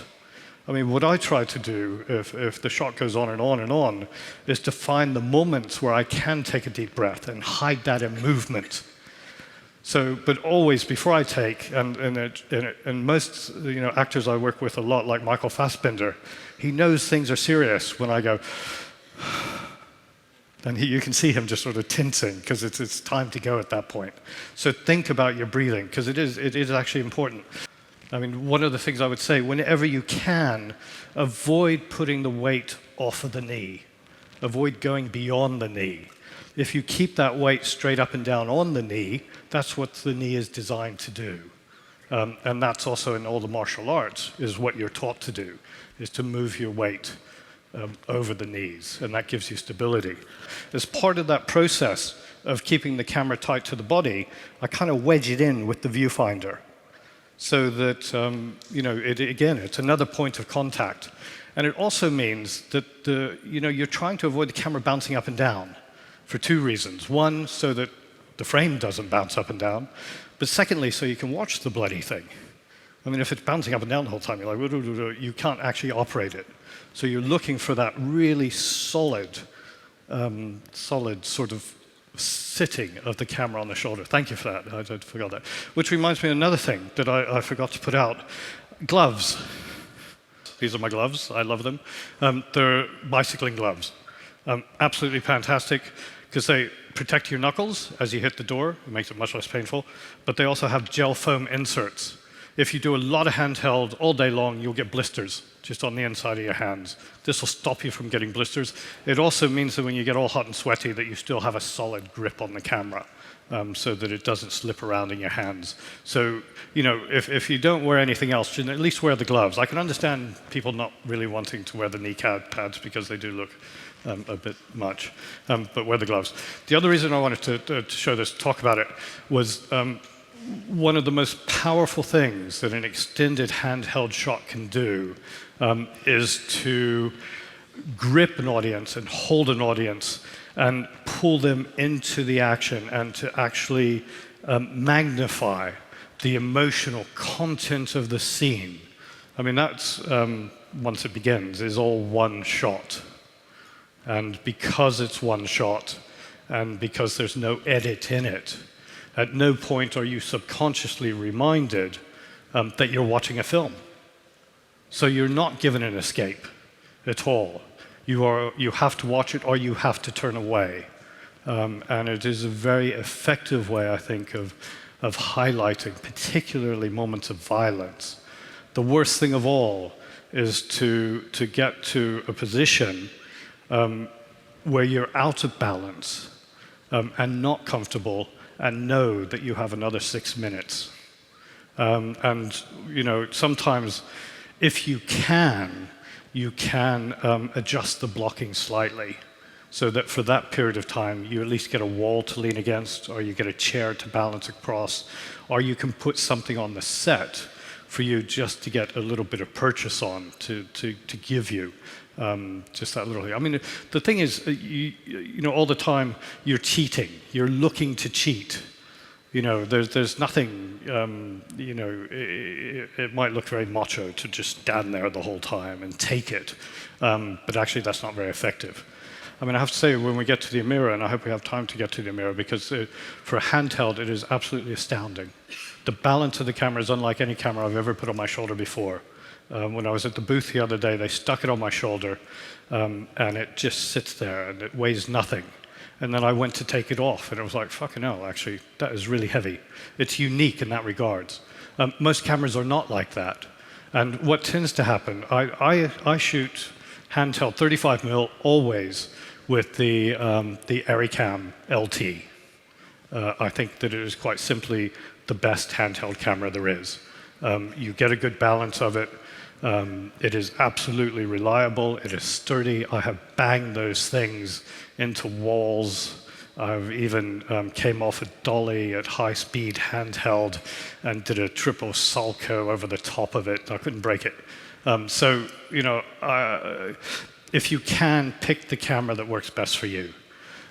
I mean, what I try to do, if the shot goes on and on and on, is to find the moments where I can take a deep breath and hide that in movement. So, but always before I take, and most actors I work with a lot, like Michael Fassbender, he knows things are serious when I go, and you can see him just sort of tensing because it's time to go at that point. So think about your breathing because it is actually important. I mean, one of the things I would say, whenever you can, avoid putting the weight off of the knee. Avoid going beyond the knee. If you keep that weight straight up and down on the knee, that's what the knee is designed to do. And that's also in all the martial arts, is what you're taught to do, is to move your weight over the knees, and that gives you stability. As part of that process of keeping the camera tight to the body, I kind of wedge it in with the viewfinder, so that, again, it's another point of contact. And it also means that you're trying to avoid the camera bouncing up and down for two reasons. One, so that the frame doesn't bounce up and down, but secondly, so you can watch the bloody thing. I mean, if it's bouncing up and down the whole time, you're like, you can't actually operate it. So you're looking for that really solid sort of sitting of the camera on the shoulder. Thank you for that. I forgot that. Which reminds me of another thing that I forgot to put out. Gloves. These are my gloves. I love them. They're bicycling gloves. Absolutely fantastic, because they protect your knuckles as you hit the door. It makes it much less painful. But they also have gel foam inserts. If you do a lot of handheld all day long, you'll get blisters just on the inside of your hands. This will stop you from getting blisters. It also means that when you get all hot and sweaty, that you still have a solid grip on the camera, so that it doesn't slip around in your hands. So, if you don't wear anything else, at least wear the gloves. I can understand people not really wanting to wear the knee pads because they do look a bit much, but wear the gloves. The other reason I wanted to show this, talk about it, was one of the most powerful things that an extended handheld shot can do is to grip an audience and hold an audience and pull them into the action and to actually magnify the emotional content of the scene. I mean, that's, once it begins, is all one shot. And because it's one shot, and because there's no edit in it, at no point are you subconsciously reminded that you're watching a film. So you're not given an escape at all. You have to watch it or you have to turn away. And it is a very effective way, I think, of highlighting particularly moments of violence. The worst thing of all is to get to a position where you're out of balance and not comfortable and know that you have another 6 minutes. And sometimes if you can adjust the blocking slightly so that for that period of time you at least get a wall to lean against, or you get a chair to balance across, or you can put something on the set for you just to get a little bit of purchase on to give you just that little thing. I mean, the thing is, all the time you're cheating. You're looking to cheat. There's nothing, it might look very macho to just stand there the whole time and take it, but actually that's not very effective. I mean, I have to say, when we get to the ARRI, and I hope we have time to get to the ARRI, because for a handheld, it is absolutely astounding. The balance of the camera is unlike any camera I've ever put on my shoulder before. When I was at the booth the other day, they stuck it on my shoulder, and it just sits there, and it weighs nothing. And then I went to take it off, and it was like, fucking hell, actually, that is really heavy. It's unique in that regard. Most cameras are not like that. And what tends to happen, I shoot handheld 35mm always with the ARRI Cam LT. I think that it is quite simply the best handheld camera there is. You get a good balance of it. It is absolutely reliable. It is sturdy. I have banged those things into walls. I've even came off a dolly at high speed handheld and did a triple Salco over the top of it. I couldn't break it. If you can, pick the camera that works best for you.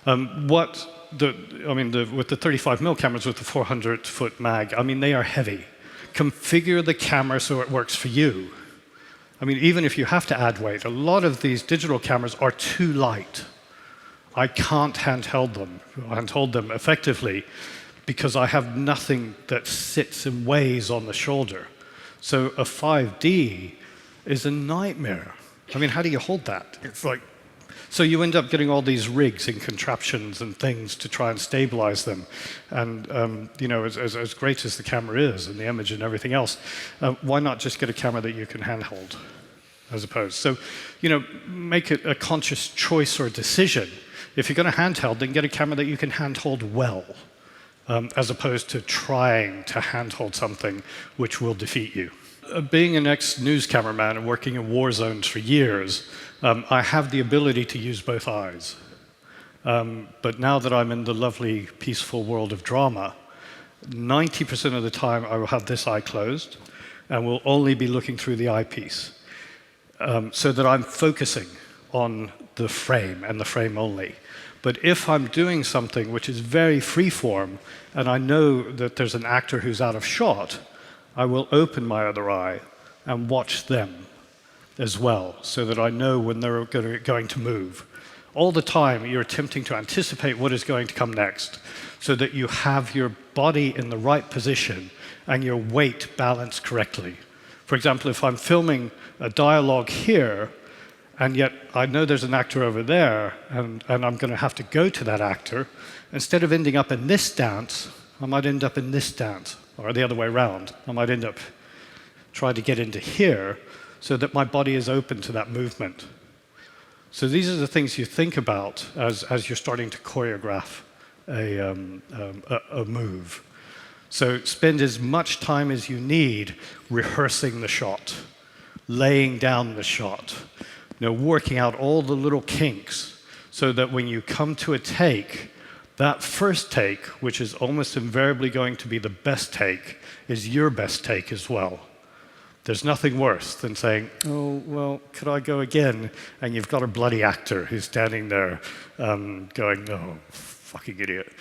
With the 35mm cameras with the 400-foot mag, I mean, they are heavy. Configure the camera so it works for you. I mean, even if you have to add weight, a lot of these digital cameras are too light. I can't handhold them effectively because I have nothing that sits and weighs on the shoulder. So a 5D is a nightmare. I mean, how do you hold that? It's like, so you end up getting all these rigs and contraptions and things to try and stabilize them. And as great as the camera is and the image and everything else, why not just get a camera that you can handhold as opposed? So, make it a conscious choice or decision. If you're going to handheld, then get a camera that you can handhold well. as opposed to trying to handhold something which will defeat you. Being an ex-news cameraman and working in war zones for years, I have the ability to use both eyes. But now that I'm in the lovely, peaceful world of drama, 90% of the time I will have this eye closed and will only be looking through the eyepiece, so that I'm focusing on the frame and the frame only. But if I'm doing something which is very free-form, and I know that there's an actor who's out of shot, I will open my other eye and watch them as well, so that I know when they're going to move. All the time, you're attempting to anticipate what is going to come next, so that you have your body in the right position and your weight balanced correctly. For example, if I'm filming a dialogue here, and yet I know there's an actor over there, and I'm going to have to go to that actor, instead of ending up in this stance, I might end up in this stance, or the other way around. I might end up trying to get into here, so that my body is open to that movement. So these are the things you think about as you're starting to choreograph a move. So spend as much time as you need rehearsing the shot, laying down the shot, working out all the little kinks, so that when you come to a take, that first take, which is almost invariably going to be the best take, is your best take as well. There's nothing worse than saying, oh, well, could I go again? And you've got a bloody actor who's standing there going, oh, fucking idiot.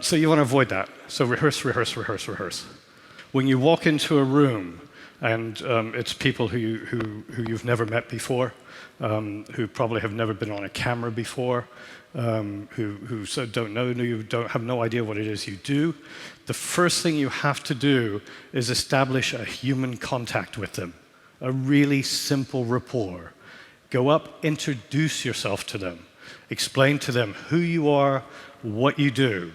So you want to avoid that. So rehearse, rehearse, rehearse, rehearse. When you walk into a room, and it's people who you've never met before, who probably have never been on a camera before, who so don't know you, have no idea what it is you do, the first thing you have to do is establish a human contact with them, a really simple rapport. Go up, introduce yourself to them, explain to them who you are, what you do,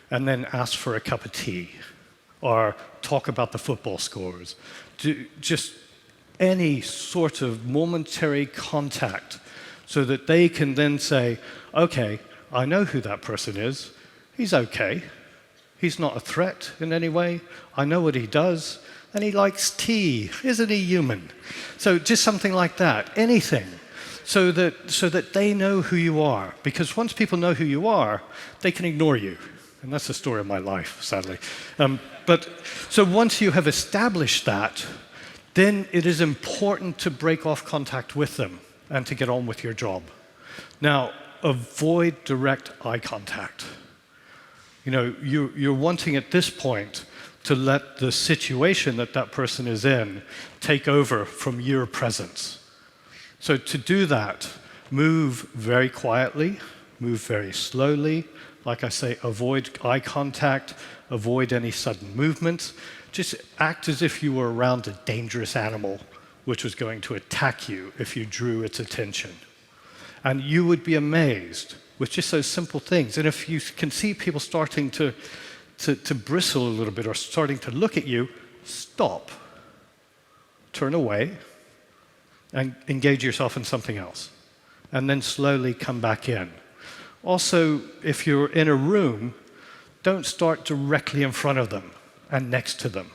and then ask for a cup of tea, or talk about the football scores. Just any sort of momentary contact, so that they can then say, okay, I know who that person is. He's okay. He's not a threat in any way. I know what he does. And he likes tea. Isn't he human? So just something like that, anything, so that they know who you are. Because once people know who you are, they can ignore you. And that's the story of my life, sadly. But so once you have established that, then it is important to break off contact with them and to get on with your job. Now, avoid direct eye contact. You're wanting at this point to let the situation that person is in take over from your presence. So to do that, move very quietly, move very slowly. Like I say, avoid eye contact, avoid any sudden movements. Just act as if you were around a dangerous animal which was going to attack you if you drew its attention. And you would be amazed with just those simple things. And if you can see people starting to bristle a little bit or starting to look at you, stop, turn away, and engage yourself in something else. And then slowly come back in. Also, if you're in a room, don't start directly in front of them and next to them.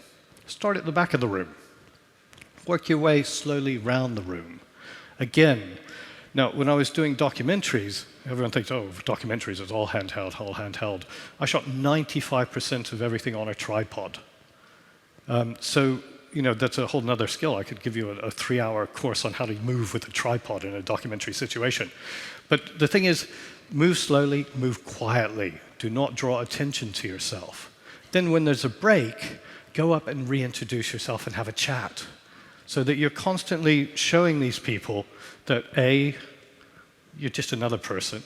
Start at the back of the room. Work your way slowly round the room. Again, now, when I was doing documentaries, everyone thinks, oh, documentaries, it's all handheld, all handheld. I shot 95% of everything on a tripod. So, that's a whole nother skill. I could give you a 3-hour course on how to move with a tripod in a documentary situation. But the thing is, move slowly, move quietly. Do not draw attention to yourself. Then when there's a break, go up and reintroduce yourself and have a chat, so that you're constantly showing these people that A, you're just another person,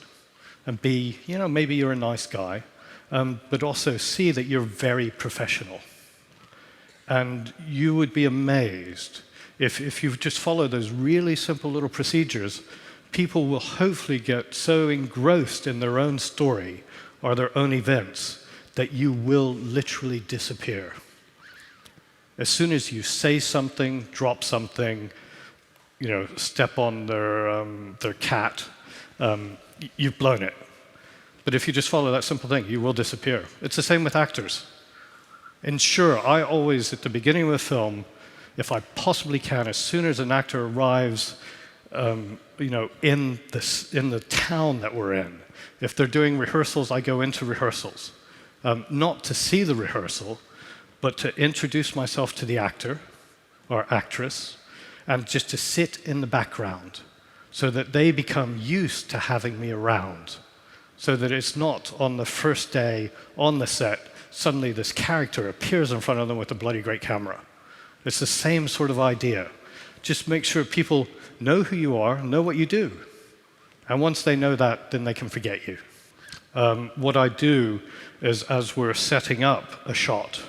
and B, maybe you're a nice guy, but also C, that you're very professional. And you would be amazed if you just follow those really simple little procedures. People will hopefully get so engrossed in their own story or their own events that you will literally disappear. As soon as you say something, drop something, step on their cat, you've blown it. But if you just follow that simple thing, you will disappear. It's the same with actors. Ensure, I always, at the beginning of a film, if I possibly can, as soon as an actor arrives in the town that we're in, if they're doing rehearsals, I go into rehearsals. Not to see the rehearsal, but to introduce myself to the actor or actress, and just to sit in the background so that they become used to having me around. So that it's not on the first day on the set, suddenly this character appears in front of them with a bloody great camera. It's the same sort of idea. Just make sure people know who you are, know what you do. And once they know that, then they can forget you. What I do is, as we're setting up a shot,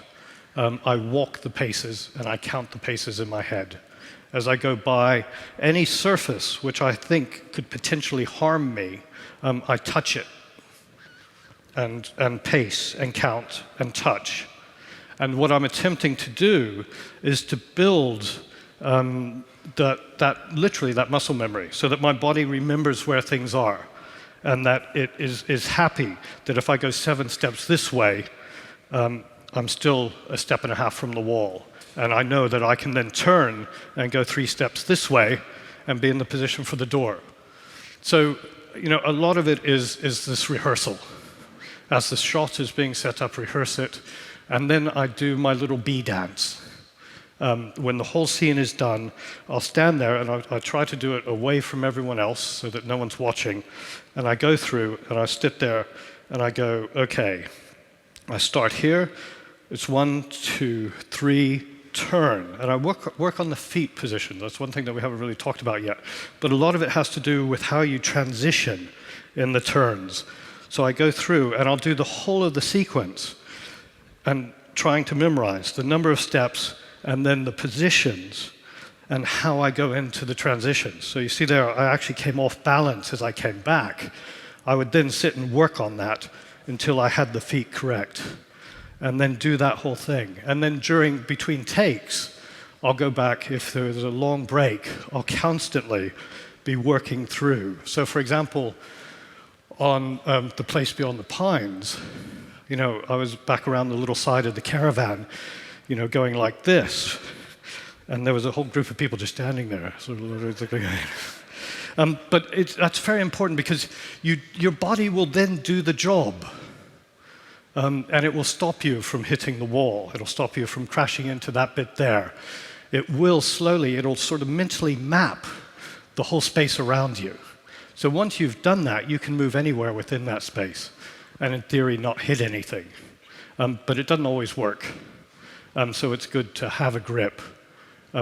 I walk the paces and I count the paces in my head. As I go by any surface which I think could potentially harm me, I touch it and pace and count and touch. And what I'm attempting to do is to build literally that muscle memory so that my body remembers where things are and that it is happy that if I go 7 steps this way, I'm still a step and a half from the wall. And I know that I can then turn and go 3 steps this way and be in the position for the door. So, a lot of it is this rehearsal. As the shot is being set up, rehearse it, and then I do my little bee dance. When the whole scene is done, I'll stand there and I try to do it away from everyone else so that no one's watching. And I go through and I sit there and I go, okay, I start here. It's 1, 2, 3, turn. And I work on the feet position. That's one thing that we haven't really talked about yet. But a lot of it has to do with how you transition in the turns. So I go through and I'll do the whole of the sequence and trying to memorize the number of steps and then the positions and how I go into the transitions. So you see there, I actually came off balance as I came back. I would then sit and work on that until I had the feet correct, and then do that whole thing. And then between takes, I'll go back. If there's a long break, I'll constantly be working through. So for example, on The Place Beyond the Pines, I was back around the little side of the caravan, going like this. And there was a whole group of people just standing there. But that's very important because your body will then do the job. And it will stop you from hitting the wall. It'll stop you from crashing into that bit there. It'll sort of mentally map the whole space around you. So once you've done that, you can move anywhere within that space and in theory not hit anything. But it doesn't always work. So it's good to have a grip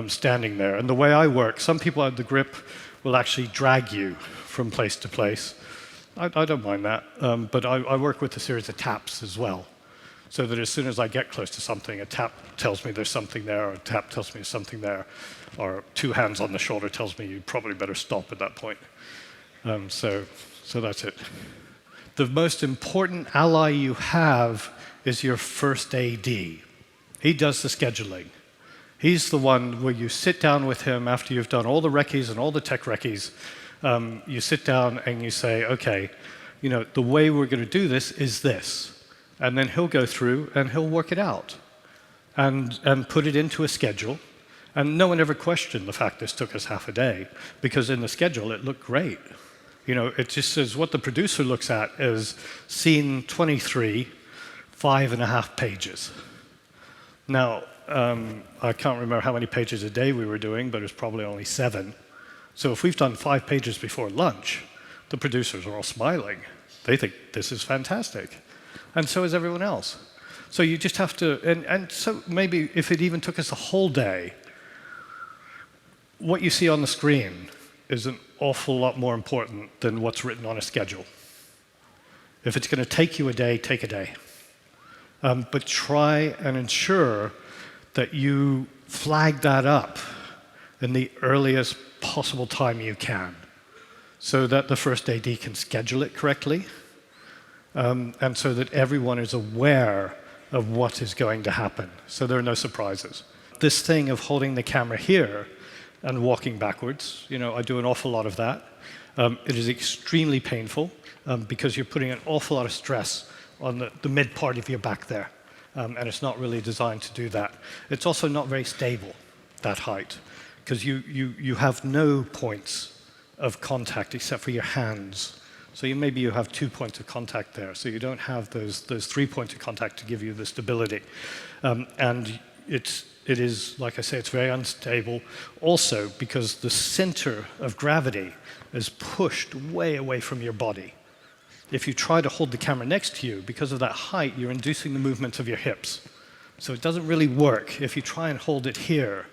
standing there. And the way I work, some people have the grip will actually drag you from place to place. I don't mind that, but I work with a series of taps as well, so that as soon as I get close to something, a tap tells me there's something there, or a tap tells me there's something there, or 2 hands on the shoulder tells me you probably better stop at that point. So that's it. The most important ally you have is your first AD. He does the scheduling. He's the one where you sit down with him after you've done all the recce's and all the tech recce's. You sit down and you say, okay, the way we're going to do this is this. And then he'll go through and he'll work it out and put it into a schedule. And no one ever questioned the fact this took us half a day, because in the schedule it looked great. It just says what the producer looks at is scene 23, 5.5 pages. Now, I can't remember how many pages a day we were doing, but it was probably only 7. So if we've done 5 pages before lunch, the producers are all smiling. They think this is fantastic. And so is everyone else. So you just have to, and so maybe if it even took us a whole day, what you see on the screen is an awful lot more important than what's written on a schedule. If it's going to take you a day, take a day. But try and ensure that you flag that up in the earliest possible time you can, so that the first AD can schedule it correctly, and so that everyone is aware of what is going to happen, so there are no surprises. This thing of holding the camera here and walking backwards, I do an awful lot of that. It is extremely painful, because you're putting an awful lot of stress on the mid part of your back there. And it's not really designed to do that. It's also not very stable, that height, because you have no points of contact except for your hands. So maybe you have 2 points of contact there, so you don't have those 3 points of contact to give you the stability. And it is, like I say, it's very unstable. Also, because the center of gravity is pushed way away from your body. If you try to hold the camera next to you, because of that height, you're inducing the movement of your hips. So it doesn't really work. If you try and hold it here,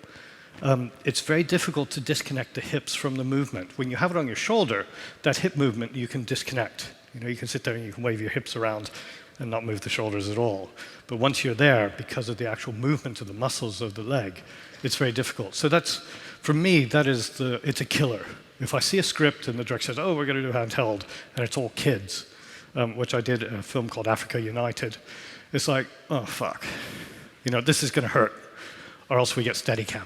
it's very difficult to disconnect the hips from the movement. When you have it on your shoulder, that hip movement you can disconnect. You can sit there and you can wave your hips around and not move the shoulders at all. But once you're there, because of the actual movement of the muscles of the leg, it's very difficult. So that's, for me, it's a killer. If I see a script and the director says, oh, we're going to do handheld, and it's all kids, which I did in a film called Africa United, it's like, oh, fuck. This is going to hurt, or else we get Steadicam.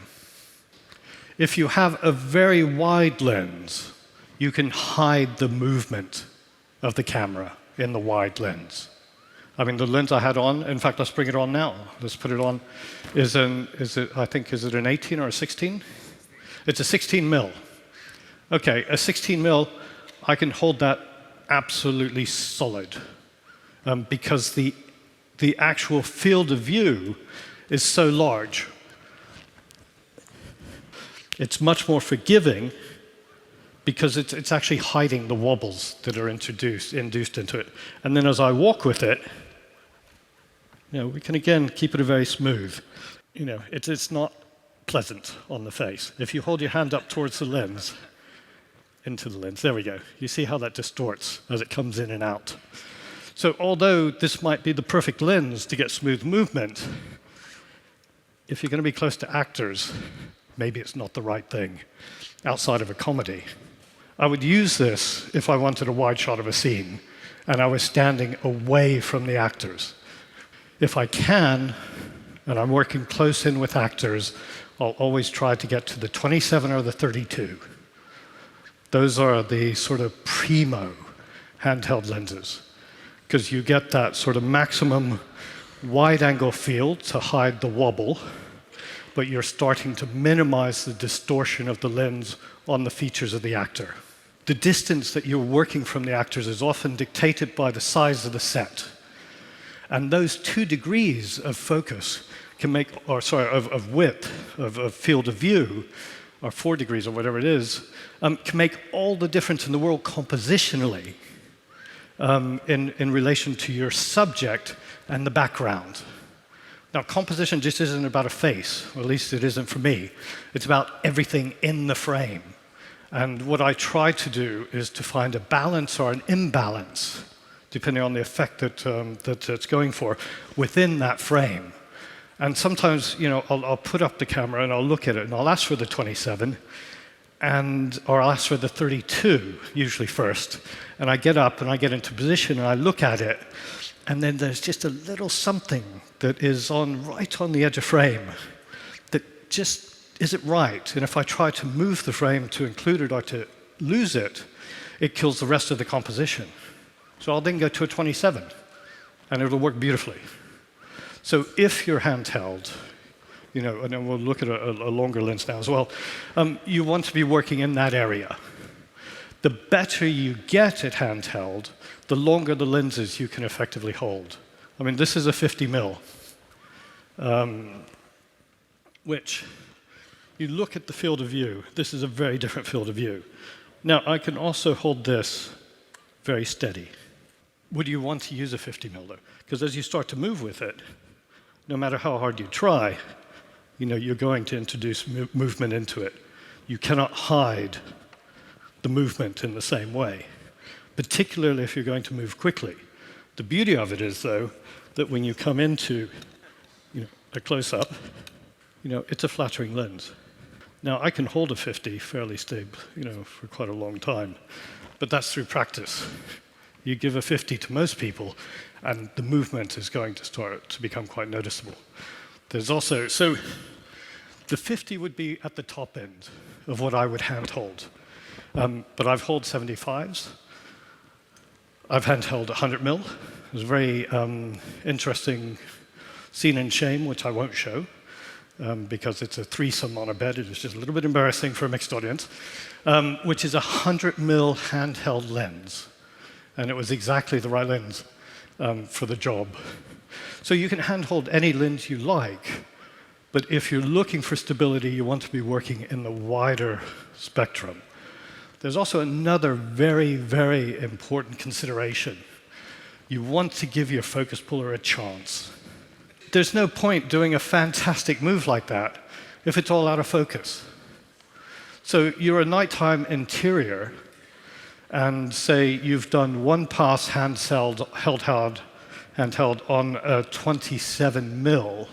If you have a very wide lens, you can hide the movement of the camera in the wide lens. I mean, the lens I had on, in fact, let's bring it on now. Let's put it on. Is it an 18 or a 16? It's a 16 mil. Okay, a 16 mil, I can hold that absolutely solid because the actual field of view is so large. It's much more forgiving because it's actually hiding the wobbles that are induced into it. And then as I walk with it, we can again keep it very smooth. It's not pleasant on the face. If you hold your hand up towards the lens, into the lens, there we go. You see how that distorts as it comes in and out. So although this might be the perfect lens to get smooth movement, if you're going to be close to actors, maybe it's not the right thing outside of a comedy. I would use this if I wanted a wide shot of a scene and I was standing away from the actors. If I can, and I'm working close in with actors, I'll always try to get to the 27 or the 32. Those are the sort of primo handheld lenses, because you get that sort of maximum wide-angle field to hide the wobble, but you're starting to minimize the distortion of the lens on the features of the actor. The distance that you're working from the actors is often dictated by the size of the set. And those 2 degrees of focus can make, of width, of field of view, or 4 degrees or whatever it is, can make all the difference in the world compositionally in relation to your subject and the background. Now, composition just isn't about a face, or at least it isn't for me. It's about everything in the frame. And what I try to do is to find a balance or an imbalance, depending on the effect that it's going for, within that frame. And sometimes, I'll put up the camera and I'll look at it and I'll ask for the 27, or I'll ask for the 32, usually first. And I get up and I get into position and I look at it, and then there's just a little something that is right on the edge of frame that just isn't right. And if I try to move the frame to include it or to lose it, it kills the rest of the composition. So I'll then go to a 27, and it'll work beautifully. So if you're handheld, and then we'll look at a longer lens now as well, you want to be working in that area. The better you get at handheld, the longer the lenses you can effectively hold. I mean, this is a 50 mil, which you look at the field of view. This is a very different field of view. Now, I can also hold this very steady. Would you want to use a 50 mil though? Because as you start to move with it, no matter how hard you try, you're going to introduce movement into it. You cannot hide the movement in the same way, particularly if you're going to move quickly. The beauty of it is, though, that when you come into a close-up, it's a flattering lens. Now, I can hold a 50 fairly stable, for quite a long time, but that's through practice. You give a 50 to most people, and the movement is going to start to become quite noticeable. There's also, so the 50 would be at the top end of what I would hand hold. But I've held 75s. I've handheld 100mm. It was a very interesting scene in Shame, which I won't show, because it's a threesome on a bed. It is just a little bit embarrassing for a mixed audience, which is a 100mm handheld lens. And it was exactly the right lens for the job. So you can handhold any lens you like, but if you're looking for stability, you want to be working in the wider spectrum. There's also another very, very important consideration. You want to give your focus puller a chance. There's no point doing a fantastic move like that if it's all out of focus. So you're a nighttime interior, and say you've done one pass handheld on a 27mm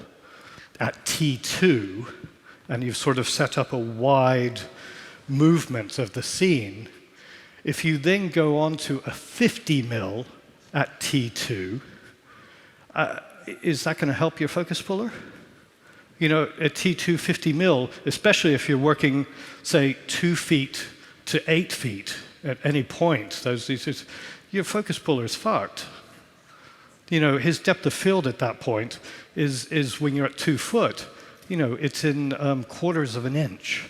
at T2, and you've sort of set up a wide movement of the scene. If you then go on to a 50mm at T2, is that going to help your focus puller? You know, at T2 50mm, especially if you're working, say, 2 feet to 8 feet at any point, your focus puller is fucked. You know, his depth of field at that point is when you're at 2 foot, you know, it's in quarters of an inch.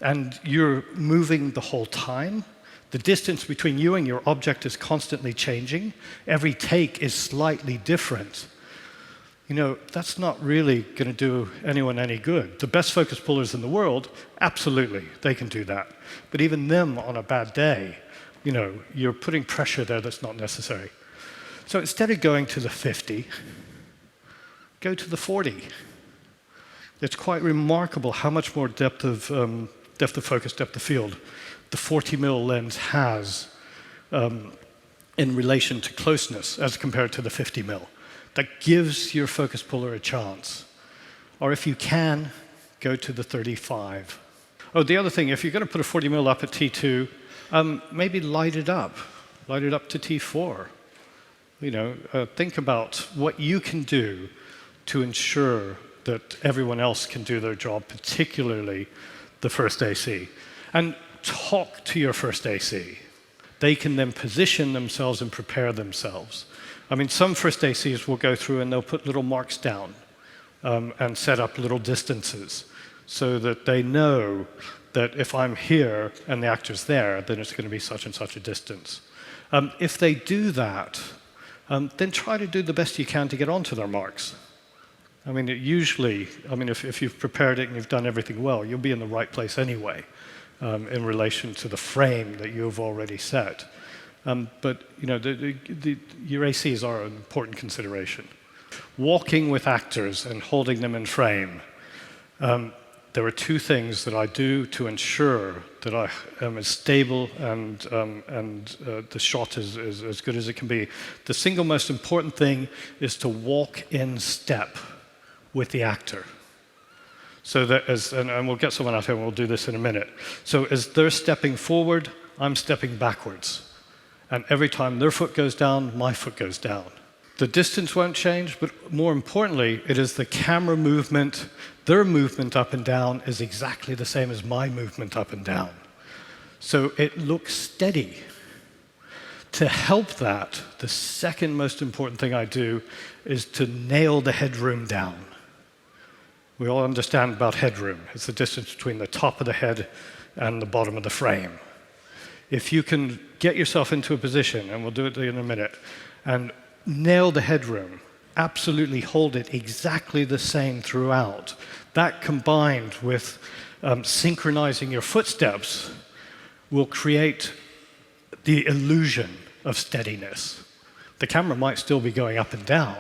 And you're moving the whole time. The distance between you and your object is constantly changing. Every take is slightly different. You know, that's not really going to do anyone any good. The best focus pullers in the world, absolutely, they can do that. But even them on a bad day, you know, you're putting pressure there that's not necessary. So instead of going to the 50, go to the 40. It's quite remarkable how much more depth of focus, depth of field the 40mm lens has in relation to closeness as compared to the 50mm. That gives your focus puller a chance. Or if you can, go to the 35. Oh, the other thing, if you're going to put a 40mm up at T2, maybe light it up. Light it up to T4. You know, think about what you can do to ensure that everyone else can do their job, particularly the first AC. And talk to your first AC. They can then position themselves and prepare themselves. I mean, some first ACs will go through and they'll put little marks down and set up little distances so that they know that if I'm here and the actor's there, then it's going to be such and such a distance. If they do that, then try to do the best you can to get onto their marks. I mean, if you've prepared it and you've done everything well, you'll be in the right place anyway in relation to the frame that you've already set. But you know, your ACs are an important consideration. Walking with actors and holding them in frame. There are 2 things that I do to ensure that I am as stable and the shot is as good as it can be. The single most important thing is to walk in step with the actor. So that and we'll get someone out here and we'll do this in a minute. So as they're stepping forward, I'm stepping backwards. And every time their foot goes down, my foot goes down. The distance won't change, but more importantly, it is the camera movement. Their movement up and down is exactly the same as my movement up and down. So it looks steady. To help that, the second most important thing I do is to nail the headroom down. We all understand about headroom. It's the distance between the top of the head and the bottom of the frame. If you can get yourself into a position, and we'll do it in a minute, and nail the headroom, absolutely hold it exactly the same throughout, that combined with synchronizing your footsteps will create the illusion of steadiness. The camera might still be going up and down,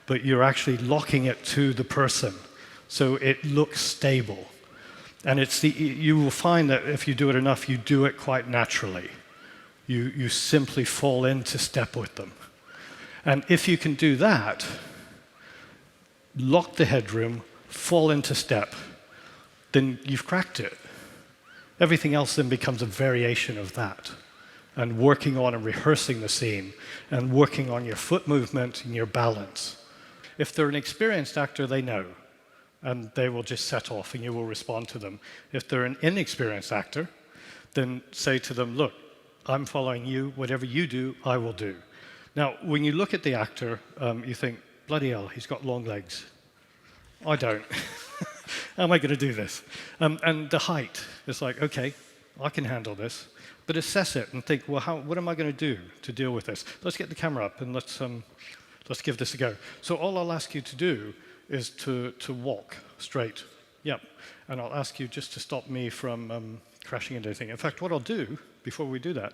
but you're actually locking it to the person, so it looks stable. And you will find that if you do it enough, you do it quite naturally. You simply fall into step with them. And if you can do that, lock the headroom, fall into step, then you've cracked it. Everything else then becomes a variation of that. And working on and rehearsing the scene, and working on your foot movement and your balance. If they're an experienced actor, they know. And they will just set off and you will respond to them. If they're an inexperienced actor, then say to them, look, I'm following you. Whatever you do, I will do. Now, when you look at the actor, you think, bloody hell, he's got long legs. I don't. How am I going to do this? And the height, it's like, OK, I can handle this. But assess it and think, well, what am I going to do to deal with this? Let's get the camera up and let's give this a go. So all I'll ask you to do is to walk straight. Yep. And I'll ask you just to stop me from crashing into anything. In fact, what I'll do before we do that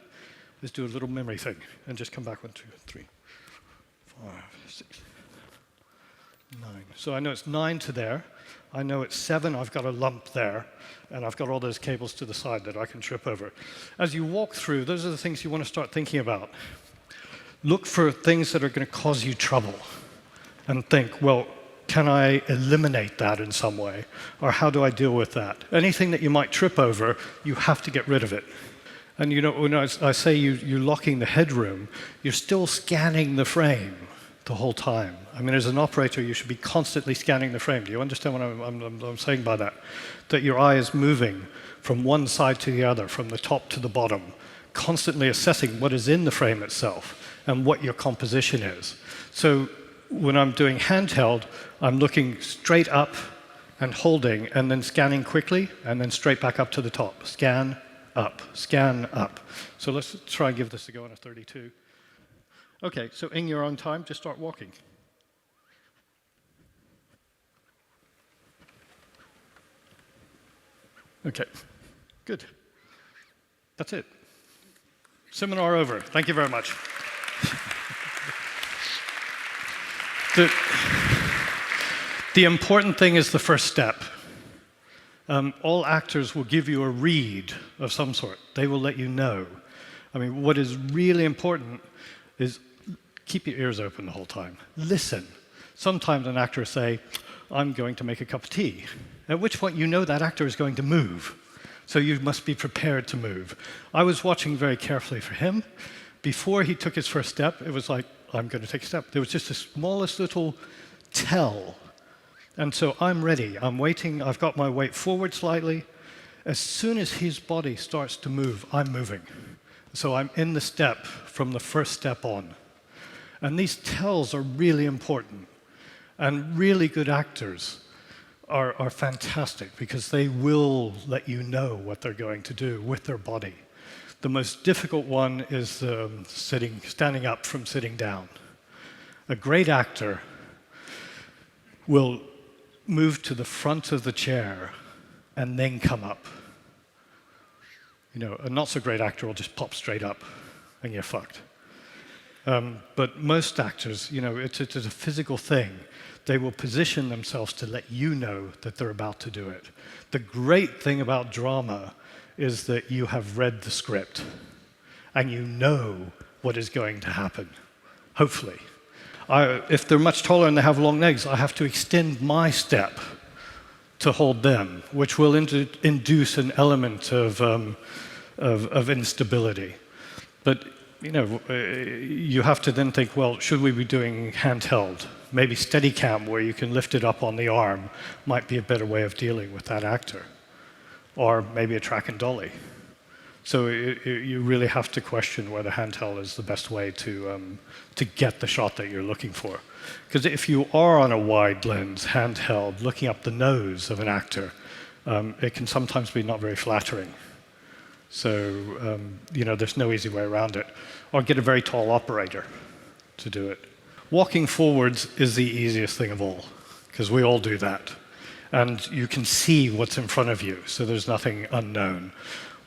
is do a little memory thing and just come back 1, 2, 3, 4, 5, 6, 9. So I know it's 9 to there. I know it's 7. I've got a lump there. And I've got all those cables to the side that I can trip over. As you walk through, those are the things you want to start thinking about. Look for things that are going to cause you trouble. And think, well, can I eliminate that in some way? Or how do I deal with that? Anything that you might trip over, you have to get rid of it. And you know, when I say you're locking the headroom, you're still scanning the frame the whole time. I mean, as an operator, you should be constantly scanning the frame. Do you understand what I'm saying by that? That your eye is moving from one side to the other, from the top to the bottom, constantly assessing what is in the frame itself and what your composition is. So when I'm doing handheld, I'm looking straight up and holding, and then scanning quickly, and then straight back up to the top. Scan, up, scan, up. So let's try and give this a go on a 32. OK, so in your own time, just start walking. OK, good. That's it. Seminar over. Thank you very much. The important thing is the first step. All actors will give you a read of some sort. They will let you know. I mean, what is really important is keep your ears open the whole time. Listen. Sometimes an actor will say, I'm going to make a cup of tea, at which point you know that actor is going to move. So you must be prepared to move. I was watching very carefully for him. Before he took his first step, it was like, I'm going to take a step. There was just the smallest little tell. And so I'm ready. I'm waiting. I've got my weight forward slightly. As soon as his body starts to move, I'm moving. So I'm in the step from the first step on. And these tells are really important. And really good actors are fantastic because they will let you know what they're going to do with their body. The most difficult one is standing up from sitting down. A great actor will move to the front of the chair and then come up. You know, a not-so-great actor will just pop straight up and you're fucked. But most actors, you know, it's a physical thing. They will position themselves to let you know that they're about to do it. The great thing about drama is that you have read the script and you know what is going to happen, hopefully. If they're much taller and they have long legs, I have to extend my step to hold them, which will induce an element of instability. But you know, you have to then think, well, should we be doing handheld? Maybe Steadicam, where you can lift it up on the arm, might be a better way of dealing with that actor. Or maybe a track and dolly. So you really have to question whether handheld is the best way to get the shot that you're looking for. Because if you are on a wide lens, handheld, looking up the nose of an actor, it can sometimes be not very flattering. So, you know, there's no easy way around it. Or get a very tall operator to do it. Walking forwards is the easiest thing of all, because we all do that. And you can see what's in front of you, so there's nothing unknown.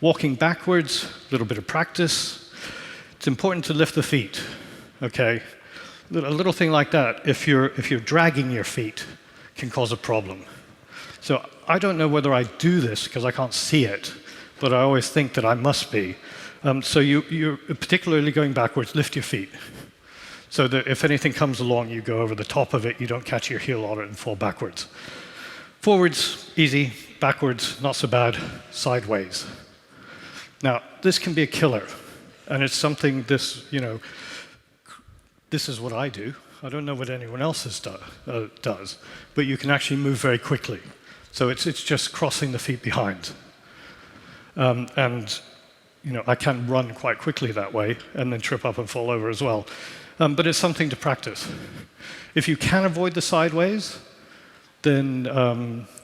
Walking backwards, a little bit of practice. It's important to lift the feet, okay? A little thing like that, if you're dragging your feet, can cause a problem. So I don't know whether I do this because I can't see it, but I always think that I must be. So you're particularly going backwards, lift your feet. So that if anything comes along, you go over the top of it, you don't catch your heel on it and fall backwards. Forwards, easy. Backwards, not so bad. Sideways. Now, this can be a killer. And it's something this is what I do. I don't know what anyone else does. But you can actually move very quickly. So it's just crossing the feet behind. And I can run quite quickly that way and then trip up and fall over as well. But it's something to practice. If you can avoid the sideways, then,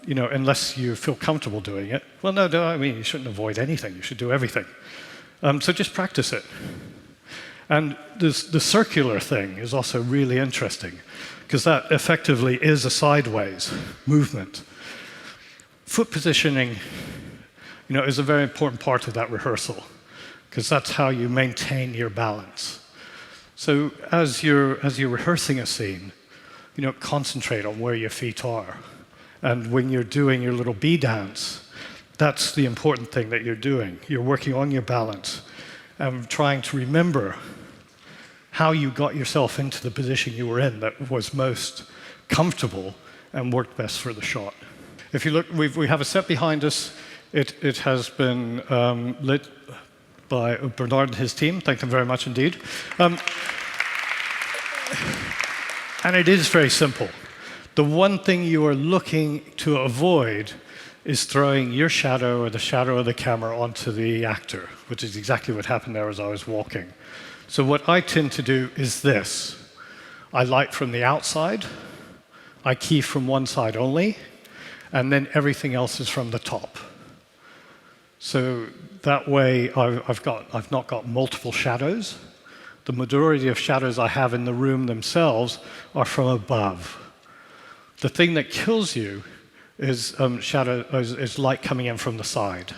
unless you feel comfortable doing it, well, no, I mean, you shouldn't avoid anything. You should do everything. So just practice it. And the circular thing is also really interesting, because that effectively is a sideways movement. Foot positioning, is a very important part of that rehearsal, because that's how you maintain your balance. So as you're rehearsing a scene, concentrate on where your feet are. And when you're doing your little bee dance, that's the important thing that you're doing. You're working on your balance and trying to remember how you got yourself into the position you were in that was most comfortable and worked best for the shot. If you look, we have a set behind us. It has been lit by Bernard and his team. Thank them very much indeed. And it is very simple. The one thing you are looking to avoid is throwing your shadow or the shadow of the camera onto the actor, which is exactly what happened there as I was walking. So what I tend to do is this. I light from the outside, I key from one side only, and then everything else is from the top. So that way I've not got multiple shadows. The majority of shadows I have in the room themselves are from above. The thing that kills you is is light coming in from the side,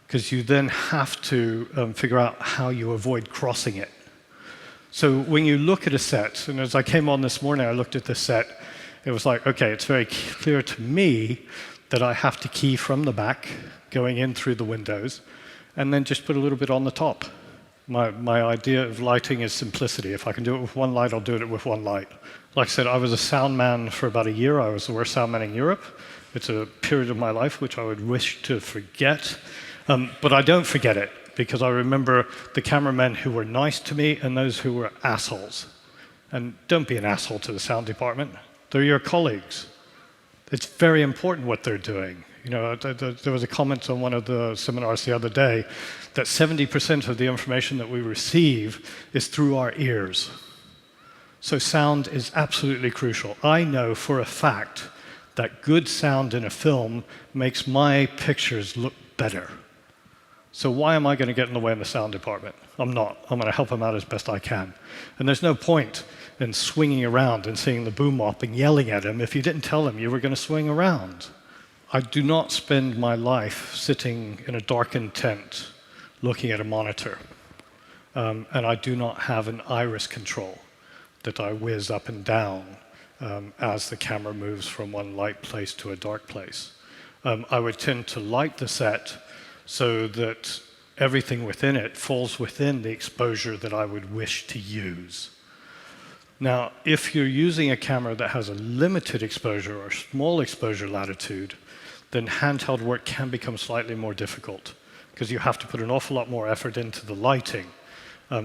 because you then have to figure out how you avoid crossing it. So when you look at a set, and as I came on this morning, I looked at this set, it was like, okay, it's very clear to me that I have to key from the back, going in through the windows, and then just put a little bit on the top. My idea of lighting is simplicity. If I can do it with one light, I'll do it with one light. Like I said, I was a sound man for about a year. I was the worst sound man in Europe. It's a period of my life which I would wish to forget. But I don't forget it, because I remember the cameramen who were nice to me and those who were assholes. And don't be an asshole to the sound department. They're your colleagues. It's very important what they're doing. There was a comment on one of the seminars the other day that 70% of the information that we receive is through our ears. So sound is absolutely crucial. I know for a fact that good sound in a film makes my pictures look better. So why am I going to get in the way in the sound department? I'm not. I'm going to help them out as best I can. And there's no point in swinging around and seeing the boom op and yelling at him if you didn't tell him you were going to swing around. I do not spend my life sitting in a darkened tent looking at a monitor. And I do not have an iris control that I whiz up and down as the camera moves from one light place to a dark place. I would tend to light the set so that everything within it falls within the exposure that I would wish to use. Now, if you're using a camera that has a limited exposure or small exposure latitude, then handheld work can become slightly more difficult, because you have to put an awful lot more effort into the lighting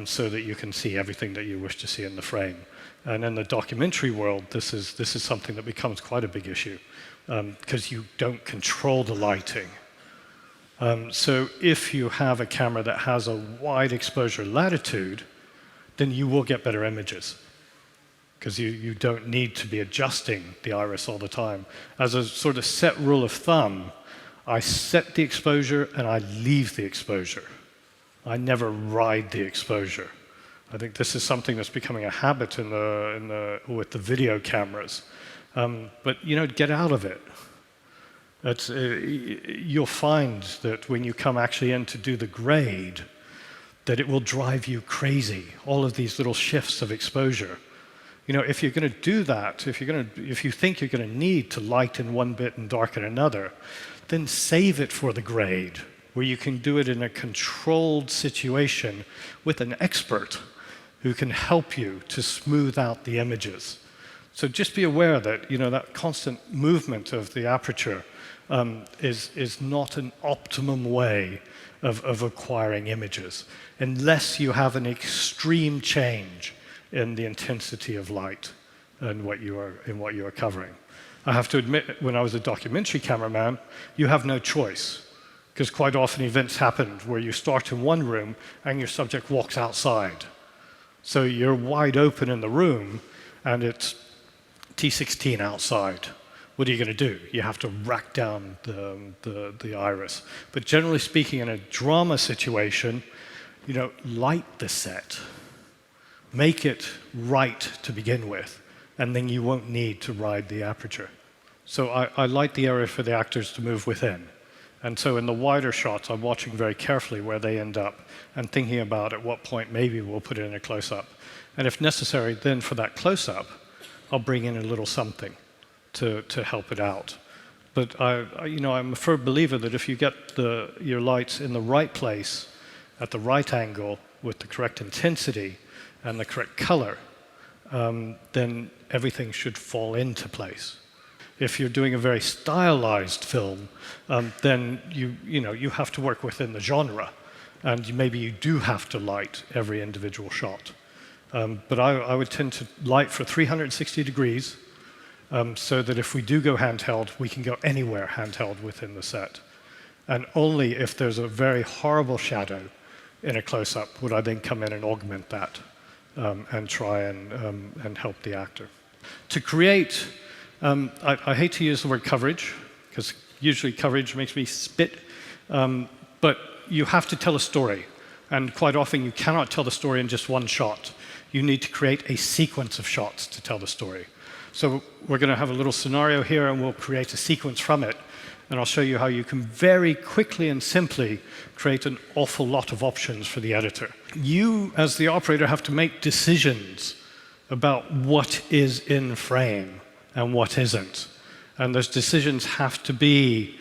so that you can see everything that you wish to see in the frame. And in the documentary world, this is something that becomes quite a big issue, because you don't control the lighting. So if you have a camera that has a wide exposure latitude, then you will get better images, because you don't need to be adjusting the iris all the time. As a sort of set rule of thumb, I set the exposure and I leave the exposure. I never ride the exposure. I think this is something that's becoming a habit with the video cameras. But get out of it. You'll find that when you come actually in to do the grade, that it will drive you crazy, all of these little shifts of exposure. If you're going to do that, if you think you're going to need to light in one bit and darken another, then save it for the grade, where you can do it in a controlled situation with an expert who can help you to smooth out the images. So just be aware that that constant movement of the aperture is not an optimum way of acquiring images, unless you have an extreme change in the intensity of light and what you are covering. I have to admit, when I was a documentary cameraman, you have no choice. because quite often events happen where you start in one room and your subject walks outside. So you're wide open in the room, and it's T16 outside. What are you going to do? You have to rack down the iris. But generally speaking, in a drama situation, light the set. Make it right to begin with, and then you won't need to ride the aperture. So I light the area for the actors to move within. And so in the wider shots, I'm watching very carefully where they end up and thinking about at what point maybe we'll put it in a close-up. And if necessary, then for that close-up, I'll bring in a little something to help it out. But I'm a firm believer that if you get your lights in the right place, at the right angle, with the correct intensity and the correct color, then everything should fall into place. If you're doing a very stylized film, then you have to work within the genre, and maybe you do have to light every individual shot. But I would tend to light for 360 degrees, so that if we do go handheld, we can go anywhere handheld within the set. And only if there's a very horrible shadow in a close-up would I then come in and augment that and try and help the actor. To create, I hate to use the word coverage, because usually coverage makes me spit, but you have to tell a story. And quite often you cannot tell the story in just one shot. You need to create a sequence of shots to tell the story. So we're going to have a little scenario here, and we'll create a sequence from it. And I'll show you how you can very quickly and simply create an awful lot of options for the editor. You, as the operator, have to make decisions about what is in frame and what isn't. And those decisions have to be,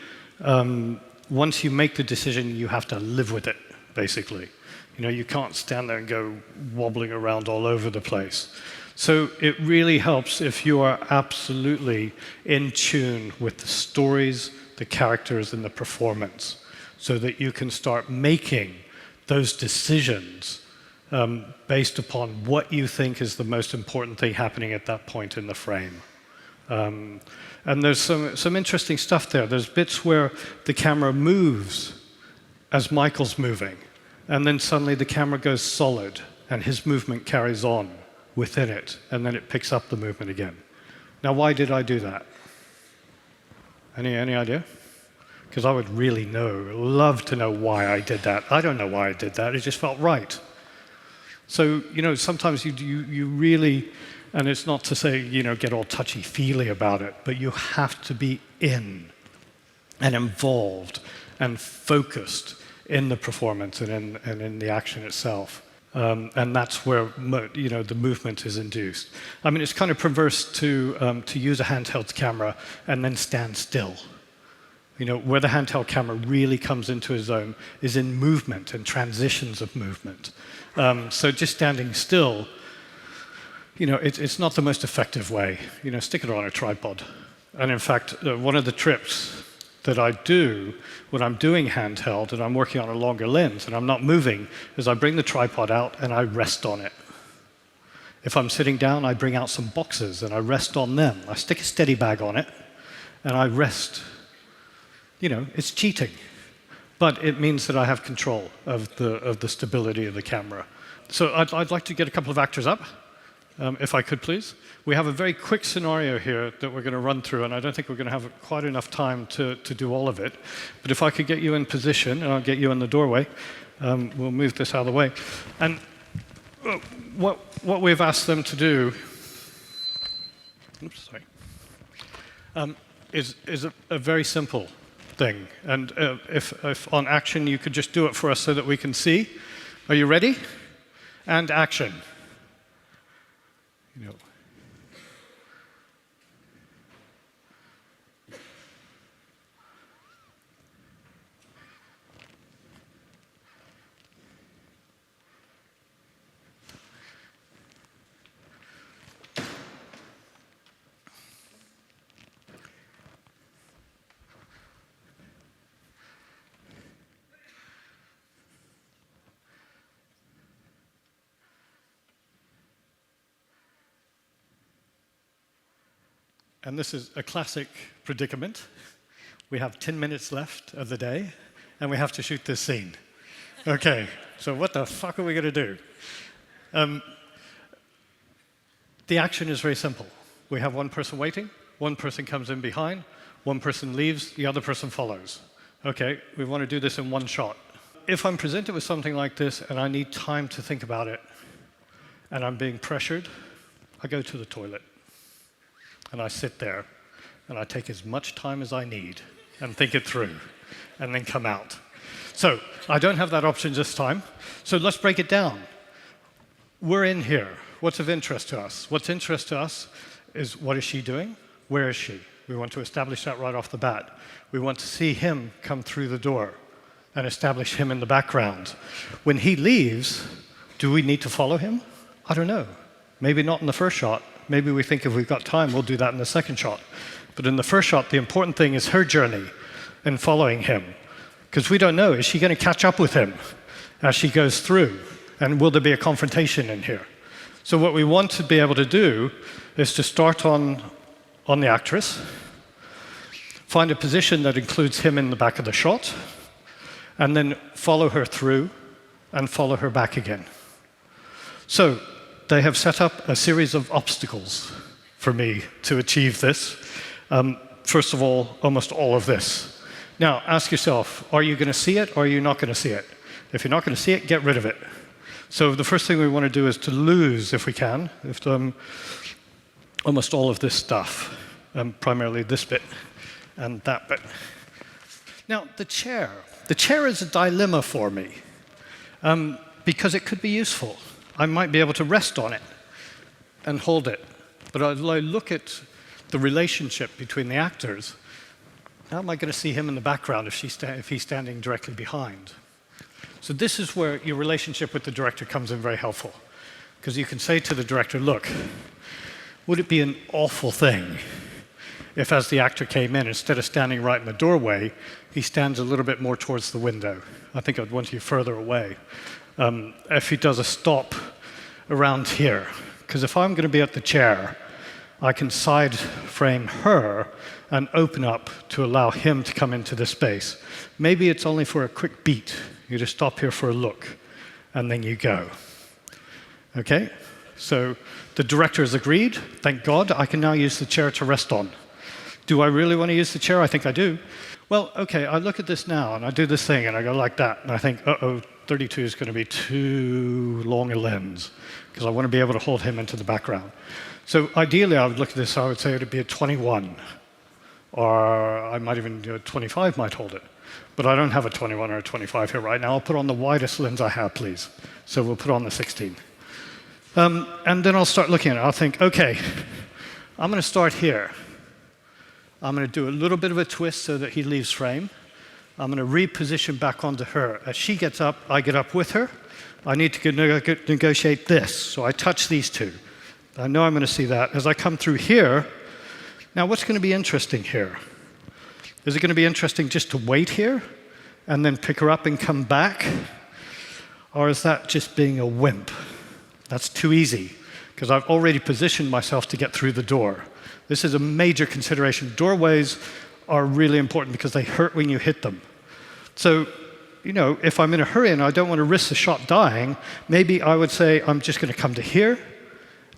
once you make the decision, you have to live with it, basically. You can't stand there and go wobbling around all over the place. So it really helps if you are absolutely in tune with the stories, the characters, and the performance, so that you can start making those decisions based upon what you think is the most important thing happening at that point in the frame. And there's some interesting stuff there. There's bits where the camera moves as Michael's moving, and then suddenly the camera goes solid, and his movement carries on within it, and then it picks up the movement again. Now, why did I do that? Any idea? Because I would really love to know why I did that. I don't know why I did that, it just felt right. So, sometimes you really, and it's not to say, get all touchy-feely about it, but you have to be in and involved and focused in the performance and in the action itself. And that's where the movement is induced. I mean, it's kind of perverse to use a handheld camera and then stand still. Where the handheld camera really comes into its own is in movement and transitions of movement. So just standing still, it's not the most effective way. Stick it on a tripod. And in fact, one of the trips that I do when I'm doing handheld and I'm working on a longer lens and I'm not moving is I bring the tripod out and I rest on it. If I'm sitting down, I bring out some boxes and I rest on them. I stick a steady bag on it and I rest. It's cheating, but it means that I have control of the stability of the camera. So I'd like to get a couple of actors up, if I could, please. We have a very quick scenario here that we're going to run through, and I don't think we're going to have quite enough time to do all of it. But if I could get you in position, and I'll get you in the doorway, we'll move this out of the way. And what we've asked them to do is a very simple thing. And if on action you could just do it for us so that we can see. Are you ready? And action. And this is a classic predicament. We have 10 minutes left of the day, and we have to shoot this scene. Okay, so what the fuck are we going to do? The action is very simple. We have one person waiting, one person comes in behind, one person leaves, the other person follows. Okay, we want to do this in one shot. If I'm presented with something like this and I need time to think about it, and I'm being pressured, I go to the toilet. And I sit there, and I take as much time as I need and think it through, and then come out. So I don't have that option this time, so let's break it down. We're in here. What's of interest to us? What's interest to us is what is she doing? Where is she? We want to establish that right off the bat. We want to see him come through the door and establish him in the background. When he leaves, do we need to follow him? I don't know. Maybe not in the first shot. Maybe we think if we've got time, we'll do that in the second shot. But in the first shot, the important thing is her journey and following him. Because we don't know, is she going to catch up with him as she goes through? And will there be a confrontation in here? So what we want to be able to do is to start on the actress, find a position that includes him in the back of the shot, and then follow her through and follow her back again. So they have set up a series of obstacles for me to achieve this. First of all, almost all of this. Now, ask yourself, are you going to see it or are you not going to see it? If you're not going to see it, get rid of it. So the first thing we want to do is to lose, if we can, almost all of this stuff, primarily this bit and that bit. Now, the chair. The chair is a dilemma for me because it could be useful. I might be able to rest on it and hold it. But as I look at the relationship between the actors, how am I going to see him in the background if he's standing directly behind? So this is where your relationship with the director comes in very helpful. Because you can say to the director, look, would it be an awful thing if as the actor came in, instead of standing right in the doorway, he stands a little bit more towards the window? I think I'd want you further away. If he does a stop around here, because if I'm going to be at the chair, I can side frame her and open up to allow him to come into the space. Maybe it's only for a quick beat. You just stop here for a look, and then you go. Okay? So the director has agreed. Thank God. I can now use the chair to rest on. Do I really want to use the chair? I think I do. Well, okay, I look at this now, and I do this thing, and I go like that, and I think, uh-oh, 32 is going to be too long a lens, because I want to be able to hold him into the background. So ideally, I would look at this, I would say it would be a 21, or I might even do a 25 might hold it. But I don't have a 21 or a 25 here right now. I'll put on the widest lens I have, please. So we'll put on the 16. And then I'll start looking at it. I'll think, okay, I'm going to start here. I'm going to do a little bit of a twist so that he leaves frame. I'm going to reposition back onto her. As she gets up, I get up with her. I need to negotiate this. So I touch these two. I know I'm going to see that. As I come through here, now what's going to be interesting here? Is it going to be interesting just to wait here and then pick her up and come back? Or is that just being a wimp? That's too easy, because I've already positioned myself to get through the door. This is a major consideration. Doorways are really important because they hurt when you hit them. So, you know, if I'm in a hurry and I don't want to risk the shot dying, maybe I would say I'm just going to come to here.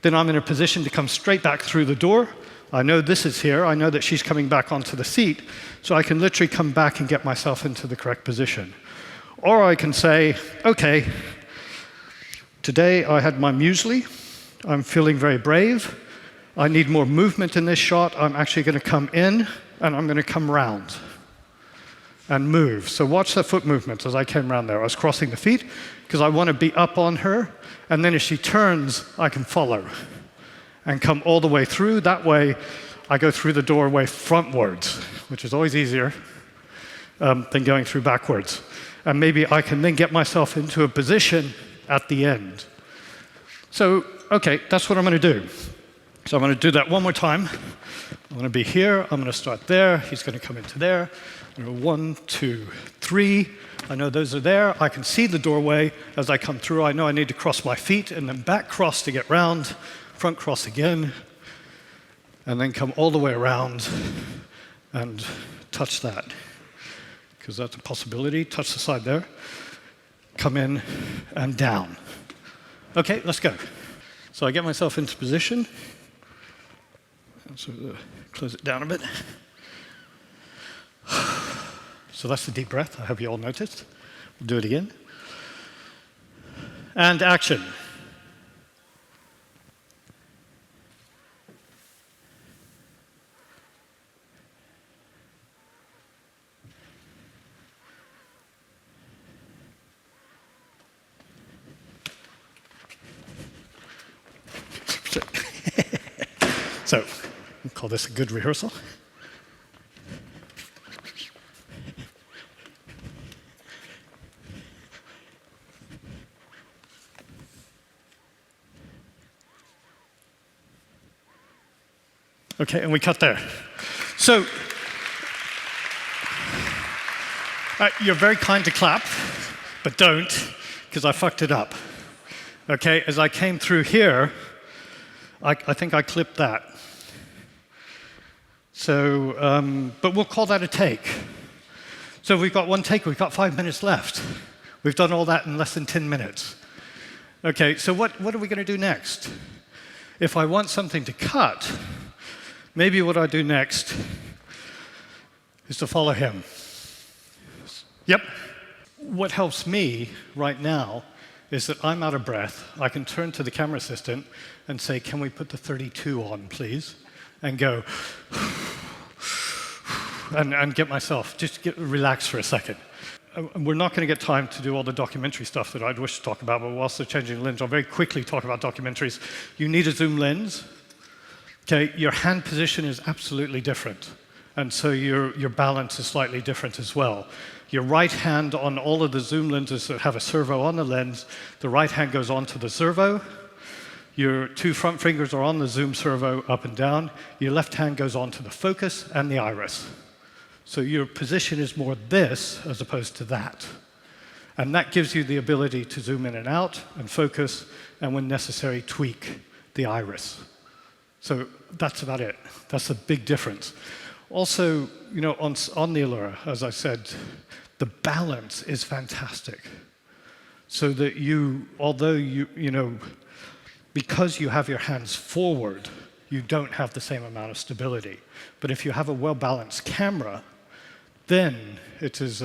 Then I'm in a position to come straight back through the door. I know this is here. I know that she's coming back onto the seat. So I can literally come back and get myself into the correct position. Or I can say, okay, today I had my muesli. I'm feeling very brave. I need more movement in this shot. I'm actually going to come in, and I'm going to come round and move. So watch the foot movement as I came around there. I was crossing the feet because I want to be up on her. And then as she turns, I can follow and come all the way through. That way, I go through the doorway frontwards, which is always easier than going through backwards. And maybe I can then get myself into a position at the end. So, okay, that's what I'm going to do. So I'm going to do that one more time. I'm going to be here. I'm going to start there. He's going to come into there. 1, 2, 3. I know those are there. I can see the doorway as I come through. I know I need to cross my feet and then back cross to get round, front cross again, and then come all the way around and touch that. because that's a possibility. Touch the side there. Come in and down. OK, let's go. So I get myself into position. So close it down a bit. So that's the deep breath. I hope you all noticed. We'll do it again. And action. So, we'll call this a good rehearsal. Okay, and we cut there. So, you're very kind to clap, but don't, because I fucked it up. Okay, as I came through here, I think I clipped that. So, but we'll call that a take. So we've got one take, we've got 5 minutes left. We've done all that in less than 10 minutes. Okay, so what are we going to do next? If I want something to cut, maybe what I do next is to follow him. Yep. What helps me right now is that I'm out of breath. I can turn to the camera assistant and say, can we put the 32 on, please? And go, and get myself, relax for a second. We're not going to get time to do all the documentary stuff that I'd wish to talk about, but whilst they're changing the lens, I'll very quickly talk about documentaries. You need a zoom lens. Okay, your hand position is absolutely different, and so your balance is slightly different as well. Your right hand on all of the zoom lenses that have a servo on the lens, the right hand goes onto the servo. Your two front fingers are on the zoom servo up and down. Your left hand goes onto the focus and the iris. So your position is more this as opposed to that. And that gives you the ability to zoom in and out and focus, and when necessary, tweak the iris. So that's about it. That's a big difference. Also, you know, on the ARRI, as I said, the balance is fantastic. So that although because you have your hands forward, you don't have the same amount of stability. But if you have a well-balanced camera, then it is,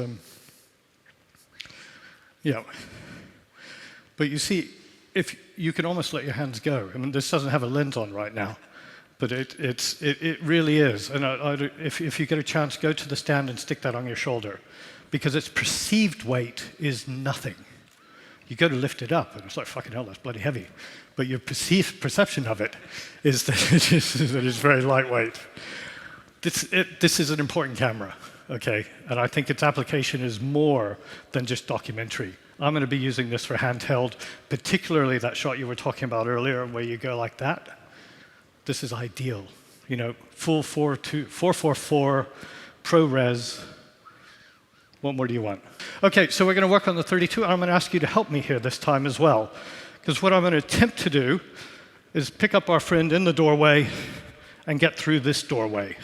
But you see, if you can almost let your hands go. I mean, this doesn't have a lens on right now, but it really is. And if you get a chance, go to the stand and stick that on your shoulder, because its perceived weight is nothing. You go to lift it up, and it's like, fucking hell, that's bloody heavy. But your perception of it is that it is very lightweight. This is an important camera, okay? And I think its application is more than just documentary. I'm going to be using this for handheld, particularly that shot you were talking about earlier, where you go like that. This is ideal. You know, full 444 ProRes. What more do you want? Okay, so we're going to work on the 32. I'm going to ask you to help me here this time as well, because what I'm going to attempt to do is pick up our friend in the doorway and get through this doorway.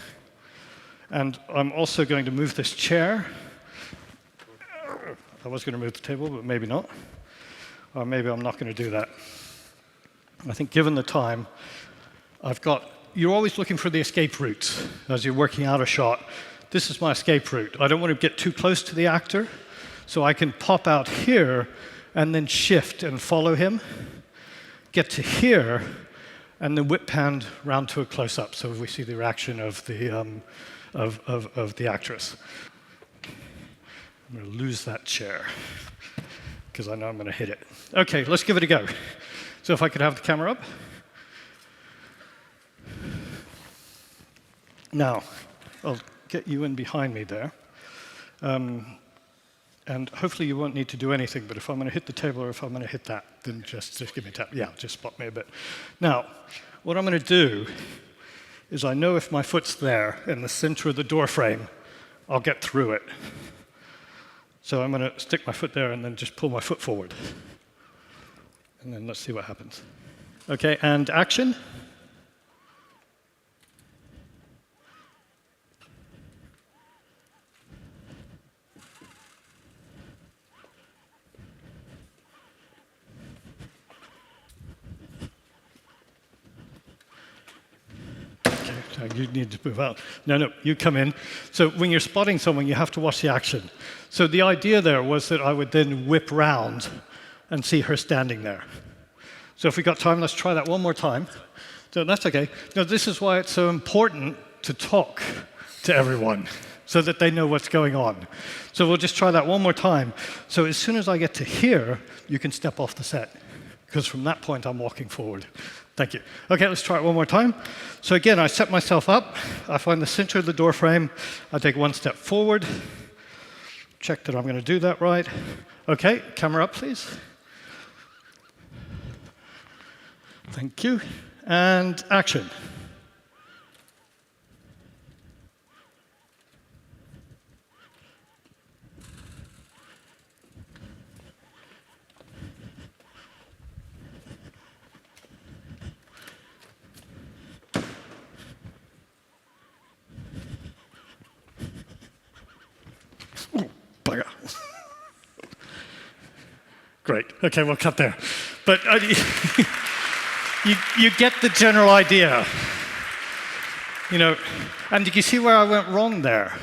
And I'm also going to move this chair. I was going to move the table, but maybe not. Or maybe I'm not going to do that. I think given the time, you're always looking for the escape routes as you're working out a shot. This is my escape route. I don't want to get too close to the actor, so I can pop out here and then shift and follow him, get to here, and then whip hand round to a close-up, so we see the reaction of the actress. I'm going to lose that chair, because I know I'm going to hit it. Okay, let's give it a go. So if I could have the camera up. Now, I'll get you in behind me there. And hopefully you won't need to do anything, but if I'm going to hit the table or if I'm going to hit that, then just give me a tap. Yeah, just spot me a bit. Now, what I'm going to do is I know if my foot's there in the center of the door frame, I'll get through it. So I'm going to stick my foot there and then just pull my foot forward. And then let's see what happens. Okay, and action. You need to move out. No, you come in. So when you're spotting someone, you have to watch the action. So the idea there was that I would then whip round and see her standing there. So if we got time, let's try that one more time. So that's okay. Now, this is why it's so important to talk to everyone so that they know what's going on. So we'll just try that one more time. So as soon as I get to here, you can step off the set, because from that point, I'm walking forward. Thank you. OK, let's try it one more time. So again, I set myself up. I find the center of the door frame. I take one step forward. Check that I'm going to do that right. OK, camera up, please. Thank you. And action. Ooh, bugger. Great. OK, we'll cut there. But you get the general idea. You know, and you see where I went wrong there.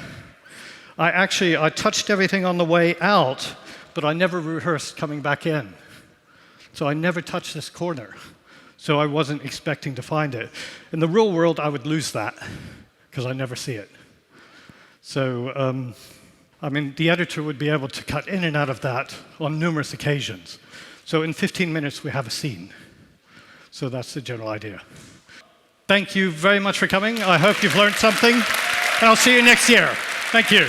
I touched everything on the way out, but I never rehearsed coming back in. So I never touched this corner. So I wasn't expecting to find it. In the real world, I would lose that, because I never see it. So, I mean, the editor would be able to cut in and out of that on numerous occasions. So in 15 minutes, we have a scene. So that's the general idea. Thank you very much for coming. I hope you've learned something. And I'll see you next year. Thank you.